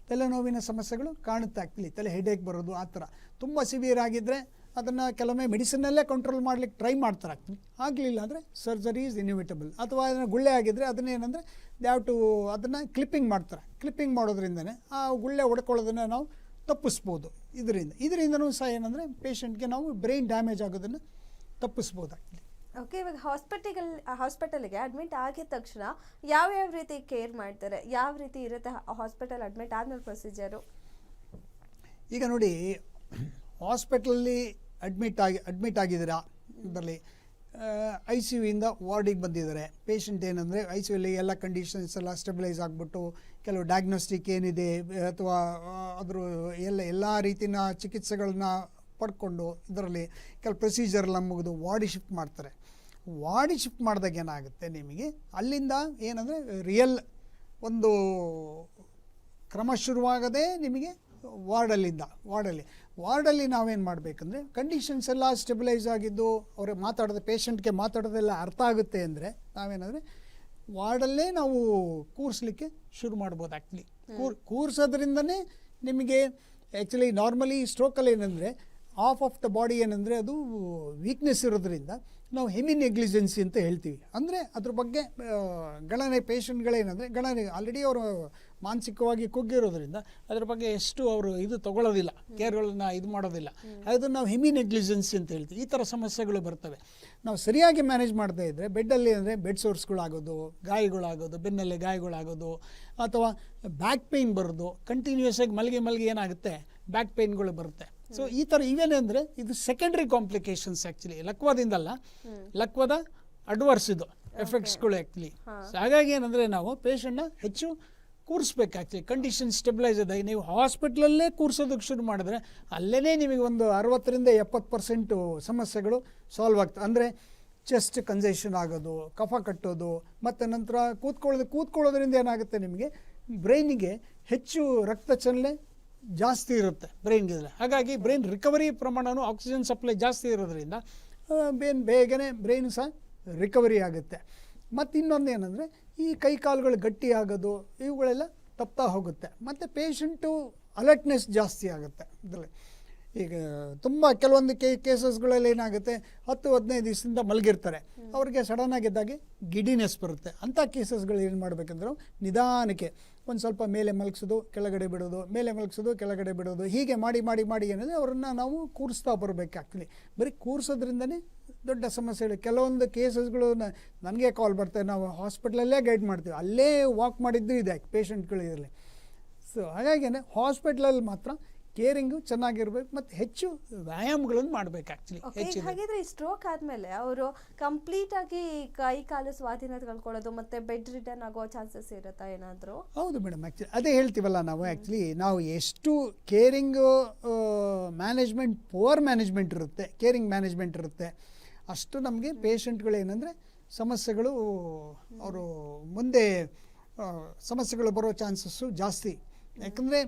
S2: ತಲೆನೋವಿನ ಸಮಸ್ಯೆಗಳು ಕಾಣುತ್ತೆ ಆ್ಯಕ್ಚುಲಿ, ತಲೆ ಹೆಡೇಕ್ ಬರೋದು ಆ ಥರ. ತುಂಬ ಸಿವಿಯರ್ ಆಗಿದ್ದರೆ ಅದನ್ನು ಕೆಲವೊಮ್ಮೆ ಮೆಡಿಸಿನಲ್ಲೇ ಕಂಟ್ರೋಲ್ ಮಾಡಲಿಕ್ಕೆ ಟ್ರೈ ಮಾಡ್ತಾರೆ ಆ್ಯಕ್ಚುಲಿ. ಆಗಲಿಲ್ಲ ಅಂದರೆ ಸರ್ಜರಿ ಈಸ್ ಇನ್ಎವಿಟಬಲ್. ಅಥವಾ ಅದನ್ನು ಗುಳ್ಳೆ ಆಗಿದ್ದರೆ ಅದನ್ನೇನೆಂದರೆ ಅದನ್ನು ಕ್ಲಿಪ್ಪಿಂಗ್ ಮಾಡ್ತಾರೆ. ಕ್ಲಿಪ್ಪಿಂಗ್ ಮಾಡೋದ್ರಿಂದನೇ ಆ ಗುಳ್ಳೆ ಹೊಡ್ಕೊಳ್ಳೋದನ್ನು ನಾವು ತಪ್ಪಿಸ್ಬೋದು. ಇದರಿಂದನೂ ಸಹ ಏನಂದರೆ ಪೇಷಂಟ್ಗೆ ನಾವು ಬ್ರೈನ್ ಡ್ಯಾಮೇಜ್ ಆಗೋದನ್ನು ತಪ್ಪಿಸ್ಬೋದಾಗ್ತದೆ.
S1: ಓಕೆ, ಇವಾಗ ಹಾಸ್ಪಿಟಲ್ಗೆ ಅಡ್ಮಿಟ್ ಆಗಿದ ತಕ್ಷಣ ಯಾವ ರೀತಿ ಕೇರ್ ಮಾಡ್ತಾರೆ, ಯಾವ ರೀತಿ ಇರುತ್ತೆ ಹಾಸ್ಪಿಟಲ್ ಅಡ್ಮಿಟ್ ಆದ್ಮೇಲೆ ಪ್ರೊಸೀಜರು?
S2: ಈಗ ನೋಡಿ, ಹಾಸ್ಪಿಟಲಲ್ಲಿ ಅಡ್ಮಿಟ್ ಆಗಿದ್ದೀರಾ, ಇದರಲ್ಲಿ ICU ಇಂದ ವಾರ್ಡಿಗೆ ಬಂದಿದ್ದಾರೆ. ಪೇಷಂಟ್ ಏನಂದರೆ ICUಲಿ ಎಲ್ಲ ಕಂಡೀಷನ್ಸ್ ಎಲ್ಲ ಸ್ಟೆಬಿಲೈಸ್ ಆಗಿಬಿಟ್ಟು ಕೆಲವು ಡಯಾಗ್ನೋಸ್ಟಿಕ್ ಏನಿದೆ ಅಥವಾ ಅದ್ರ ಎಲ್ಲ ರೀತಿಯ ಚಿಕಿತ್ಸೆಗಳನ್ನ ಪಡ್ಕೊಂಡು ಇದರಲ್ಲಿ ಕೆಲವು ಪ್ರೊಸೀಜರ್ಲ್ಲ ಮುಗಿದು ವಾರ್ಡಿಗೆ ಶಿಫ್ಟ್ ಮಾಡ್ತಾರೆ. ವಾರ್ಡಿಗೆ ಶಿಫ್ಟ್ ಮಾಡಿದಾಗ ಏನಾಗುತ್ತೆ, ನಿಮಗೆ ಅಲ್ಲಿಂದ ಏನಂದರೆ ರಿಯಲ್ ಒಂದು ಕ್ರಮ ಶುರುವಾಗದೆ ನಿಮಗೆ ವಾರ್ಡಲ್ಲಿ ನಾವೇನು ಮಾಡಬೇಕಂದ್ರೆ, ಕಂಡೀಷನ್ಸ್ ಎಲ್ಲ ಸ್ಟೆಬಿಲೈಸ್ ಆಗಿದ್ದು ಅವ್ರಿಗೆ ಪೇಷಂಟ್ಗೆ ಮಾತಾಡೋದೆಲ್ಲ ಅರ್ಥ ಆಗುತ್ತೆ ಅಂದರೆ ನಾವೇನಂದರೆ ವಾರ್ಡಲ್ಲೇ ನಾವು ಕೂರಿಸ್ಲಿಕ್ಕೆ ಶುರು ಮಾಡ್ಬೋದು ಆ್ಯಕ್ಚುಲಿ. ಕೂರಿಸೋದ್ರಿಂದನೇ ನಿಮಗೆ ಆ್ಯಕ್ಚುಲಿ ನಾರ್ಮಲಿ ಸ್ಟ್ರೋಕಲ್ಲಿ ಏನಂದರೆ ಆಫ್ ದ ಬಾಡಿ ಏನಂದರೆ ಅದು ವೀಕ್ನೆಸ್ ಇರೋದ್ರಿಂದ ನಾವು ಹೆಮಿ ನೆಗ್ಲಿಜೆನ್ಸಿ ಅಂತ ಹೇಳ್ತೀವಿ. ಅಂದರೆ ಅದ್ರ ಬಗ್ಗೆ ಪೇಷಂಟ್ಗಳೇನಂದರೆ ಆಲ್ರೆಡಿ ಅವರು ಮಾನಸಿಕವಾಗಿ ಕುಗ್ಗಿರೋದ್ರಿಂದ ಅದ್ರ ಬಗ್ಗೆ ಎಷ್ಟು ಅವರು ತೊಗೊಳ್ಳೋದಿಲ್ಲ, ಕೇರ್ಗಳನ್ನ ಮಾಡೋದಿಲ್ಲ. ಅದನ್ನು ನಾವು ಹೆಮಿ ನೆಗ್ಲಿಜೆನ್ಸಿ ಅಂತ ಹೇಳ್ತೀವಿ. ಈ ಥರ ಸಮಸ್ಯೆಗಳು ಬರ್ತವೆ. ನಾವು ಸರಿಯಾಗಿ ಮ್ಯಾನೇಜ್ ಮಾಡ್ತಾ ಇದ್ದರೆ ಬೆಡ್ಡಲ್ಲಿ ಅಂದರೆ ಬೆಡ್ ಸೋರ್ಸ್ಗಳಾಗೋದು, ಗಾಯಗಳಾಗೋದು, ಬೆನ್ನಲ್ಲಿ ಗಾಯಗಳಾಗೋದು, ಅಥವಾ ಬ್ಯಾಕ್ ಪೇಯ್ನ್ ಬರೋದು, ಕಂಟಿನ್ಯೂಸ್ ಆಗಿ ಮಲಗಿ ಏನಾಗುತ್ತೆ ಬ್ಯಾಕ್ ಪೇಯ್ನ್ಗಳು ಬರುತ್ತೆ. ಸೊ ಈ ಥರ ಇವೇನೆಂದರೆ ಇದು ಸೆಕೆಂಡ್ರಿ ಕಾಂಪ್ಲಿಕೇಶನ್ಸ್ ಆ್ಯಕ್ಚುಲಿ, ಲಕ್ವಾದಿಂದಲ್ಲ, ಲಕ್ವದ ಅಡ್ವರ್ಸ್ ಇದು ಎಫೆಕ್ಟ್ಸ್ಗಳು ಆ್ಯಕ್ಚುಲಿ. ಹಾಗಾಗಿ ಏನಂದರೆ ನಾವು ಪೇಷಂಟ್ನ ಹೆಚ್ಚು ಕೂರಿಸ್ಬೇಕು ಆ್ಯಕ್ಚುಲಿ. ಕಂಡೀಷನ್ ಸ್ಟೆಬಿಲೈಸ್ ಆದಾಗ ನೀವು ಹಾಸ್ಪಿಟ್ಲಲ್ಲೇ ಕೂರಿಸೋದಕ್ಕೆ ಶುರು ಮಾಡಿದ್ರೆ ಅಲ್ಲೇ ನಿಮಗೆ ಒಂದು 60-70% ಸಮಸ್ಯೆಗಳು ಸಾಲ್ವ್ ಆಗ್ತವೆ. ಅಂದರೆ ಚೆಸ್ಟ್ ಕಂಜೆಷನ್ ಆಗೋದು, ಕಫ ಕಟ್ಟೋದು, ಮತ್ತು ನಂತರ ಕೂತ್ಕೊಳ್ಳೋದ್ರಿಂದ ಏನಾಗುತ್ತೆ, ನಿಮಗೆ ಬ್ರೈನಿಗೆ ಹೆಚ್ಚು ರಕ್ತ ಚಲನೆ ಜಾಸ್ತಿ ಇರುತ್ತೆ ಬ್ರೈನ್ಗೆ. ಹಾಗಾಗಿ ಬ್ರೈನ್ ರಿಕವರಿ ಪ್ರಮಾಣವೂ ಆಕ್ಸಿಜನ್ ಸಪ್ಲೈ ಜಾಸ್ತಿ ಇರೋದ್ರಿಂದ ಬೇಗನೆ ಬ್ರೈನ್ ಸಹ ರಿಕವರಿ ಆಗುತ್ತೆ. ಮತ್ತು ಇನ್ನೊಂದು ಏನಂದರೆ ಈ ಕೈಕಾಲುಗಳು ಗಟ್ಟಿ ಆಗೋದು ಇವುಗಳೆಲ್ಲ ತಪ್ತಾ ಹೋಗುತ್ತೆ. ಮತ್ತು ಪೇಷಂಟು ಅಲರ್ಟ್ನೆಸ್ ಜಾಸ್ತಿ ಆಗುತ್ತೆ ಇದರಲ್ಲಿ. ಈಗ ತುಂಬ ಕೆಲವೊಂದು ಕೇಸಸ್ಗಳಲ್ಲಿ ಏನಾಗುತ್ತೆ, 10-15 ದಿವಸದಿಂದ ಮಲಗಿರ್ತಾರೆ, ಅವ್ರಿಗೆ ಸಡನ್ನಾಗಿ ಇದ್ದಾಗೆ ಗಿಡಿನೆಸ್ ಬರುತ್ತೆ. ಅಂಥ ಕೇಸಸ್ಗಳು ಏನು ಮಾಡಬೇಕಂದ್ರೆ ನಿಧಾನಕ್ಕೆ ಒಂದು ಸ್ವಲ್ಪ ಮೇಲೆ ಮಲಗಿಸೋದು, ಕೆಳಗಡೆ ಬಿಡೋದು, ಮೇಲೆ ಮಲಗಿಸೋದು, ಕೆಳಗಡೆ ಬಿಡೋದು, ಹೀಗೆ ಮಾಡಿ ಏನಿದೆ ಅವರನ್ನು ನಾವು ಕೂರಿಸ್ತಾ ಬರಬೇಕು ಆ್ಯಕ್ಚುಲಿ. ಬರೀ ಕೂರಿಸೋದ್ರಿಂದನೇ ದೊಡ್ಡ ಸಮಸ್ಯೆಗಳು. ಕೆಲವೊಂದು ಕೇಸಸ್ಗಳು ನನಗೆ ಕಾಲ್ ಬರ್ತವೆ, ನಾವು ಹಾಸ್ಪಿಟ್ಲಲ್ಲೇ ಗೈಡ್ ಮಾಡ್ತೀವಿ, ಅಲ್ಲೇ ವಾಕ್ ಮಾಡಿದ್ದು ಇದೆ ಪೇಷಂಟ್ಗಳು ಇದರಲ್ಲಿ. ಸೊ ಹಾಗಾಗಿ ಹಾಸ್ಪಿಟ್ಲಲ್ಲಿ ಮಾತ್ರ ಕೇರಿಂಗು ಚೆನ್ನಾಗಿರ್ಬೇಕು ಮತ್ತು ಹೆಚ್ಚು ವ್ಯಾಯಾಮಗಳನ್ನು ಮಾಡಬೇಕು ಆ್ಯಕ್ಚುಲಿ
S1: ಓಕೆ,
S2: ಹೆಚ್ಚು
S1: ಹಾಗಿದ್ರೆ ಈ ಸ್ಟ್ರೋಕ್ ಆದ್ಮೇಲೆ ಅವರು ಕಂಪ್ಲೀಟ್ ಆಗಿ ಕೈ ಕಾಲು ಸ್ವಾಧೀನತೆ ಕಳ್ಕೊಳ್ಳೋದು ಮತ್ತೆ ಬೆಡ್ ರಿಟರ್ನ್ ಆಗೋ ಚಾನ್ಸಸ್ ಇರುತ್ತಾ ಏನಾದರೂ?
S2: ಹೌದು ಮೇಡಮ್, ಆ್ಯಕ್ಚುಲಿ ಅದೇ ಹೇಳ್ತೀವಲ್ಲ ನಾವು. ಆ್ಯಕ್ಚುಲಿ ನಾವು ಎಷ್ಟು ಕೇರಿಂಗು ಮ್ಯಾನೇಜ್ಮೆಂಟ್, ಪುವರ್ ಮ್ಯಾನೇಜ್ಮೆಂಟ್ ಇರುತ್ತೆ, ಕೇರಿಂಗ್ ಮ್ಯಾನೇಜ್ಮೆಂಟ್ ಇರುತ್ತೆ, ಅಷ್ಟು ನಮಗೆ ಪೇಷಂಟ್ಗಳು ಏನಂದರೆ ಸಮಸ್ಯೆಗಳು, ಅವರು ಮುಂದೆ ಸಮಸ್ಯೆಗಳು ಬರೋ ಚಾನ್ಸಸ್ಸು ಜಾಸ್ತಿ. ಯಾಕಂದರೆ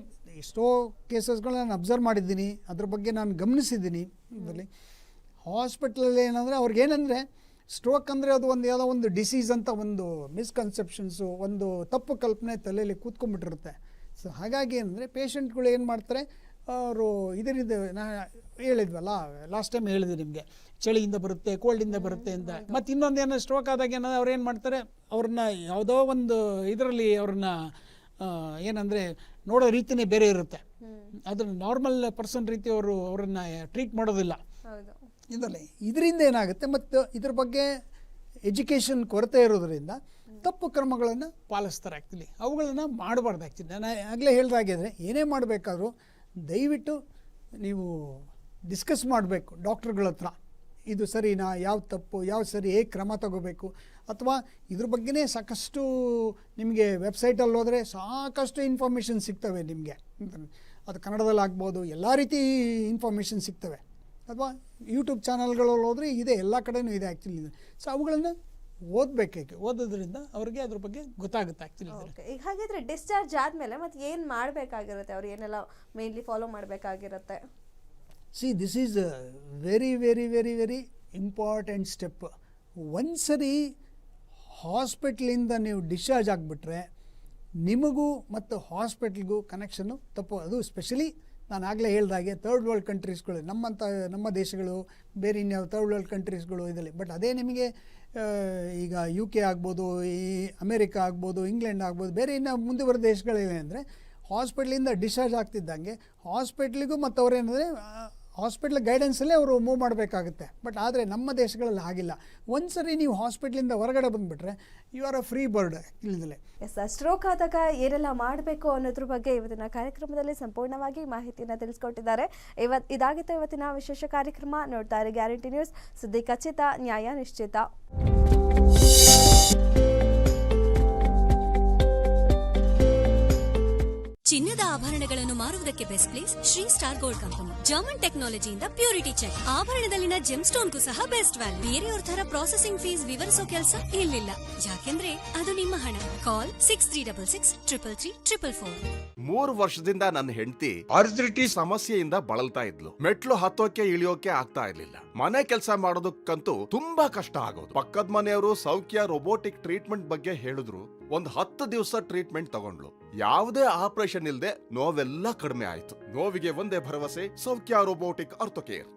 S2: ಎಷ್ಟೋ ಕೇಸಸ್ಗಳನ್ನ ನಾನು ಅಬ್ಸರ್ವ್ ಮಾಡಿದ್ದೀನಿ, ಅದ್ರ ಬಗ್ಗೆ ನಾನು ಗಮನಿಸಿದ್ದೀನಿ. ಇದರಲ್ಲಿ ಹಾಸ್ಪಿಟ್ಲಲ್ಲಿ ಏನಂದರೆ ಅವ್ರಿಗೇನೆಂದರೆ ಸ್ಟ್ರೋಕ್ ಅಂದರೆ ಅದು ಒಂದು ಯಾವುದೋ ಒಂದು ಡಿಸೀಸ್ ಅಂತ ಒಂದು ಮಿಸ್ಕನ್ಸೆಪ್ಷನ್ಸು, ಒಂದು ತಪ್ಪು ಕಲ್ಪನೆ ತಲೆಯಲ್ಲಿ ಕೂತ್ಕೊಂಡ್ಬಿಟ್ಟಿರುತ್ತೆ. ಸೊ ಹಾಗಾಗಿ ಏನಂದರೆ ಪೇಷಂಟ್ಗಳು ಏನು ಮಾಡ್ತಾರೆ, ಅವರು ಇದರಿಂದ ನಾ ಹೇಳಿದ್ವಲ್ಲ ಲಾಸ್ಟ್ ಟೈಮ್ ಹೇಳಿದೆ ನಿಮಗೆ, ಚಳಿಯಿಂದ ಬರುತ್ತೆ, ಕೋಲ್ಡಿಂದ ಬರುತ್ತೆ ಅಂತ. ಮತ್ತು ಇನ್ನೊಂದು ಏನೋ ಸ್ಟ್ರೋಕ್ ಆದಾಗ ಏನಂದರೆ ಅವ್ರು ಏನು ಮಾಡ್ತಾರೆ, ಅವ್ರನ್ನ ಯಾವುದೋ ಒಂದು ಇದರಲ್ಲಿ ಅವ್ರನ್ನ ಏನಂದರೆ ನೋಡೋ ರೀತಿಯೇ ಬೇರೆ ಇರುತ್ತೆ. ಅದನ್ನು ನಾರ್ಮಲ್ ಪರ್ಸನ್ ರೀತಿ ಅವರನ್ನು ಟ್ರೀಟ್ ಮಾಡೋದಿಲ್ಲ. ಇದರಿಂದ ಏನಾಗುತ್ತೆ, ಮತ್ತು ಇದ್ರ ಬಗ್ಗೆ ಎಜುಕೇಷನ್ ಕೊರತೆ ಇರೋದ್ರಿಂದ ತಪ್ಪು ಕ್ರಮಗಳನ್ನು ಪಾಲಿಸ್ತಾರೆ. ಆ್ಯಕ್ಚುಲಿ ಅವುಗಳನ್ನು ಮಾಡಬಾರ್ದು. ಆ್ಯಕ್ಚುಲಿ ನಾನು ಆಗಲೇ ಹೇಳ್ದಾಗಿದ್ರೆ ಏನೇ ಮಾಡಬೇಕಾದ್ರೂ ದಯವಿಟ್ಟು ನೀವು ಡಿಸ್ಕಸ್ ಮಾಡಬೇಕು ಡಾಕ್ಟ್ರುಗಳ ಹತ್ರ. ಇದು ಸರಿನಾ, ಯಾವ ತಪ್ಪು, ಯಾವ ಸರಿ, ಹೇಗೆ ಕ್ರಮ ತಗೋಬೇಕು, ಅಥವಾ ಇದ್ರ ಬಗ್ಗೆನೇ ಸಾಕಷ್ಟು ನಿಮಗೆ ವೆಬ್ಸೈಟಲ್ಲಿ ಹೋದರೆ ಸಾಕಷ್ಟು ಇನ್ಫಾರ್ಮೇಷನ್ ಸಿಗ್ತವೆ ನಿಮಗೆ. ಅದು ಕನ್ನಡದಲ್ಲಿ ಆಗ್ಬೋದು, ಎಲ್ಲ ರೀತಿ ಇನ್ಫಾರ್ಮೇಷನ್ ಸಿಗ್ತವೆ. ಅಥವಾ ಯೂಟ್ಯೂಬ್ ಚಾನಲ್ಗಳಲ್ಲಿ ಹೋದರೆ ಇದೆ, ಎಲ್ಲ ಕಡೆಯೂ ಇದೆ ಆ್ಯಕ್ಚುಲಿ. ಸೊ ಅವುಗಳನ್ನು ಓದಬೇಕು. ಓದೋದ್ರಿಂದ ಅವ್ರಿಗೆ ಅದ್ರ ಬಗ್ಗೆ ಗೊತ್ತಾಗುತ್ತೆ ಆ್ಯಕ್ಚುಲಿ.
S1: ಈಗ ಹಾಗಿದ್ರೆ ಡಿಸ್ಚಾರ್ಜ್ ಆದಮೇಲೆ ಮತ್ತೆ ಏನು ಮಾಡಬೇಕಾಗಿರುತ್ತೆ, ಅವ್ರು ಏನೆಲ್ಲ ಮೇನ್ಲಿ ಫಾಲೋ ಮಾಡಬೇಕಾಗಿರುತ್ತೆ?
S2: See, this is very very very very important step. ಒಂದು ಸರಿ ಹಾಸ್ಪಿಟ್ಲಿಂದ ನೀವು ಡಿಸ್ಚಾರ್ಜ್ ಆಗಿಬಿಟ್ರೆ ನಿಮಗೂ ಮತ್ತು ಹಾಸ್ಪಿಟ್ಲಿಗೂ ಕನೆಕ್ಷನ್ನು ತಪ್ಪು. ಅದು ಸ್ಪೆಷಲಿ ನಾನು ಆಗಲೇ ಹೇಳ್ದಾಗೆ ಥರ್ಡ್ ವರ್ಲ್ಡ್ ಕಂಟ್ರೀಸ್ಗಳು, ನಮ್ಮ ದೇಶಗಳು, ಬೇರೆ ಇನ್ಯಾವ ಥರ್ಡ್ ವರ್ಲ್ಡ್ ಕಂಟ್ರೀಸ್ಗಳು ಇದರಲ್ಲಿ. ಬಟ್ ಅದೇ ನಿಮಗೆ ಈಗ UK ಆಗ್ಬೋದು, ಈ ಅಮೇರಿಕಾ ಆಗ್ಬೋದು, ಇಂಗ್ಲೆಂಡ್ ಆಗ್ಬೋದು, ಬೇರೆ ಇನ್ನು ಮುಂದುವರೆದ ದೇಶಗಳೇನೆಂದರೆ ಹಾಸ್ಪಿಟ್ಲಿಂದ ಡಿಸ್ಚಾರ್ಜ್ ಆಗ್ತಿದ್ದಂಗೆ ಹಾಸ್ಪಿಟ್ಲಿಗೂ ಮತ್ತು ಅವರೇನೆಂದರೆ ಹಾಸ್ಪಿಟ್ಲ್ ಗೈಡೆನ್ಸಲ್ಲೇ ಅವರು ಮೂವ್ ಮಾಡಬೇಕಾಗುತ್ತೆ. ಬಟ್ ಆದರೆ ನಮ್ಮ ದೇಶಗಳಲ್ಲಿ ಹಾಗಿಲ್ಲ. ಒಂದು ಸರಿ ನೀವು ಹಾಸ್ಪಿಟ್ಲಿಂದ ಹೊರಗಡೆ ಬಂದುಬಿಟ್ರೆ you are a free bird ಇಲ್ಲದಲೇ.
S1: ಎಸ್, ಸ್ಟ್ರೋಕ್ ಆದಾಗ ಏನೆಲ್ಲ ಮಾಡಬೇಕು ಅನ್ನೋದ್ರ ಬಗ್ಗೆ ಇವತ್ತಿನ ಕಾರ್ಯಕ್ರಮದಲ್ಲಿ ಸಂಪೂರ್ಣವಾಗಿ ಮಾಹಿತಿಯನ್ನು ತಿಳಿಸ್ಕೊಟ್ಟಿದ್ದಾರೆ. ಇದಾಗಿತ್ತು ಇವತ್ತಿನ ವಿಶೇಷ ಕಾರ್ಯಕ್ರಮ. ನೋಡ್ತಾ ಇರಿ ಗ್ಯಾರಂಟಿ ನ್ಯೂಸ್, ಸುದ್ದಿ ಖಚಿತ, ನ್ಯಾಯ ನಿಶ್ಚಿತ.
S3: ಚಿನ್ನದ ಆಭರಣಗಳನ್ನು ಮಾರುವುದಕ್ಕೆ best place Shri Star Gold company. German ಟೆಕ್ನಾಲಜಿಯಿಂದ ಪ್ಯೂರಿಟಿ ಚೆಕ್. ಆಭರಣದಲ್ಲಿನ ಜೆಮ್ ಸ್ಟೋನ್ಗೂ ಸಹ ಬೆಸ್ಟ್ ವ್ಯಾಲ್ಯೂ. ಬೇರೆಯವ್ರ ತರ ಪ್ರಾಸೆಸಿಂಗ್ ಫೀಸ್ ವಿವರಿಸೋ ಕೆಲಸ ಇಲ್ಲಿಲ್ಲ, ಯಾಕೆಂದ್ರೆ ಅದು ನಿಮ್ಮ ಹಣ. ಕಾಲ್ 6366333444.
S5: 3 ವರ್ಷದಿಂದ ನನ್ನ ಹೆಂಡತಿ ಆರ್ಥ್ರೈಟಿಸ್ ಸಮಸ್ಯೆಯಿಂದ ಬಳಲ್ತಾ ಇದ್ಲು. ಮೆಟ್ಲು ಹತ್ತೋಕೆ ಇಳಿಯೋಕೆ ಆಗ್ತಾ ಇರ್ಲಿಲ್ಲ. ಮನೆ ಕೆಲಸ ಮಾಡೋದಕ್ಕಂತೂ ತುಂಬಾ ಕಷ್ಟ ಆಗೋದು. ಪಕ್ಕದ ಮನೆಯವರು ಸೌಖ್ಯ ರೋಬೋಟಿಕ್ ಟ್ರೀಟ್ಮೆಂಟ್ ಬಗ್ಗೆ ಹೇಳಿದ್ರು. ಒಂದು 10 ದಿವಸ ಟ್ರೀಟ್ಮೆಂಟ್ ತಗೊಂಡ್ಲು. ಯಾವುದೇ ಆಪರೇಷನ್ ಇಲ್ಲದೆ ನೋವೆಲ್ಲ ಕಡಿಮೆ ಆಯ್ತು. ನೋವಿಗೆ ಒಂದೇ ಭರವಸೆ, ಸೌಖ್ಯ ರೋಬೋಟಿಕ್ ಆರ್ಥೋಕೇರ್.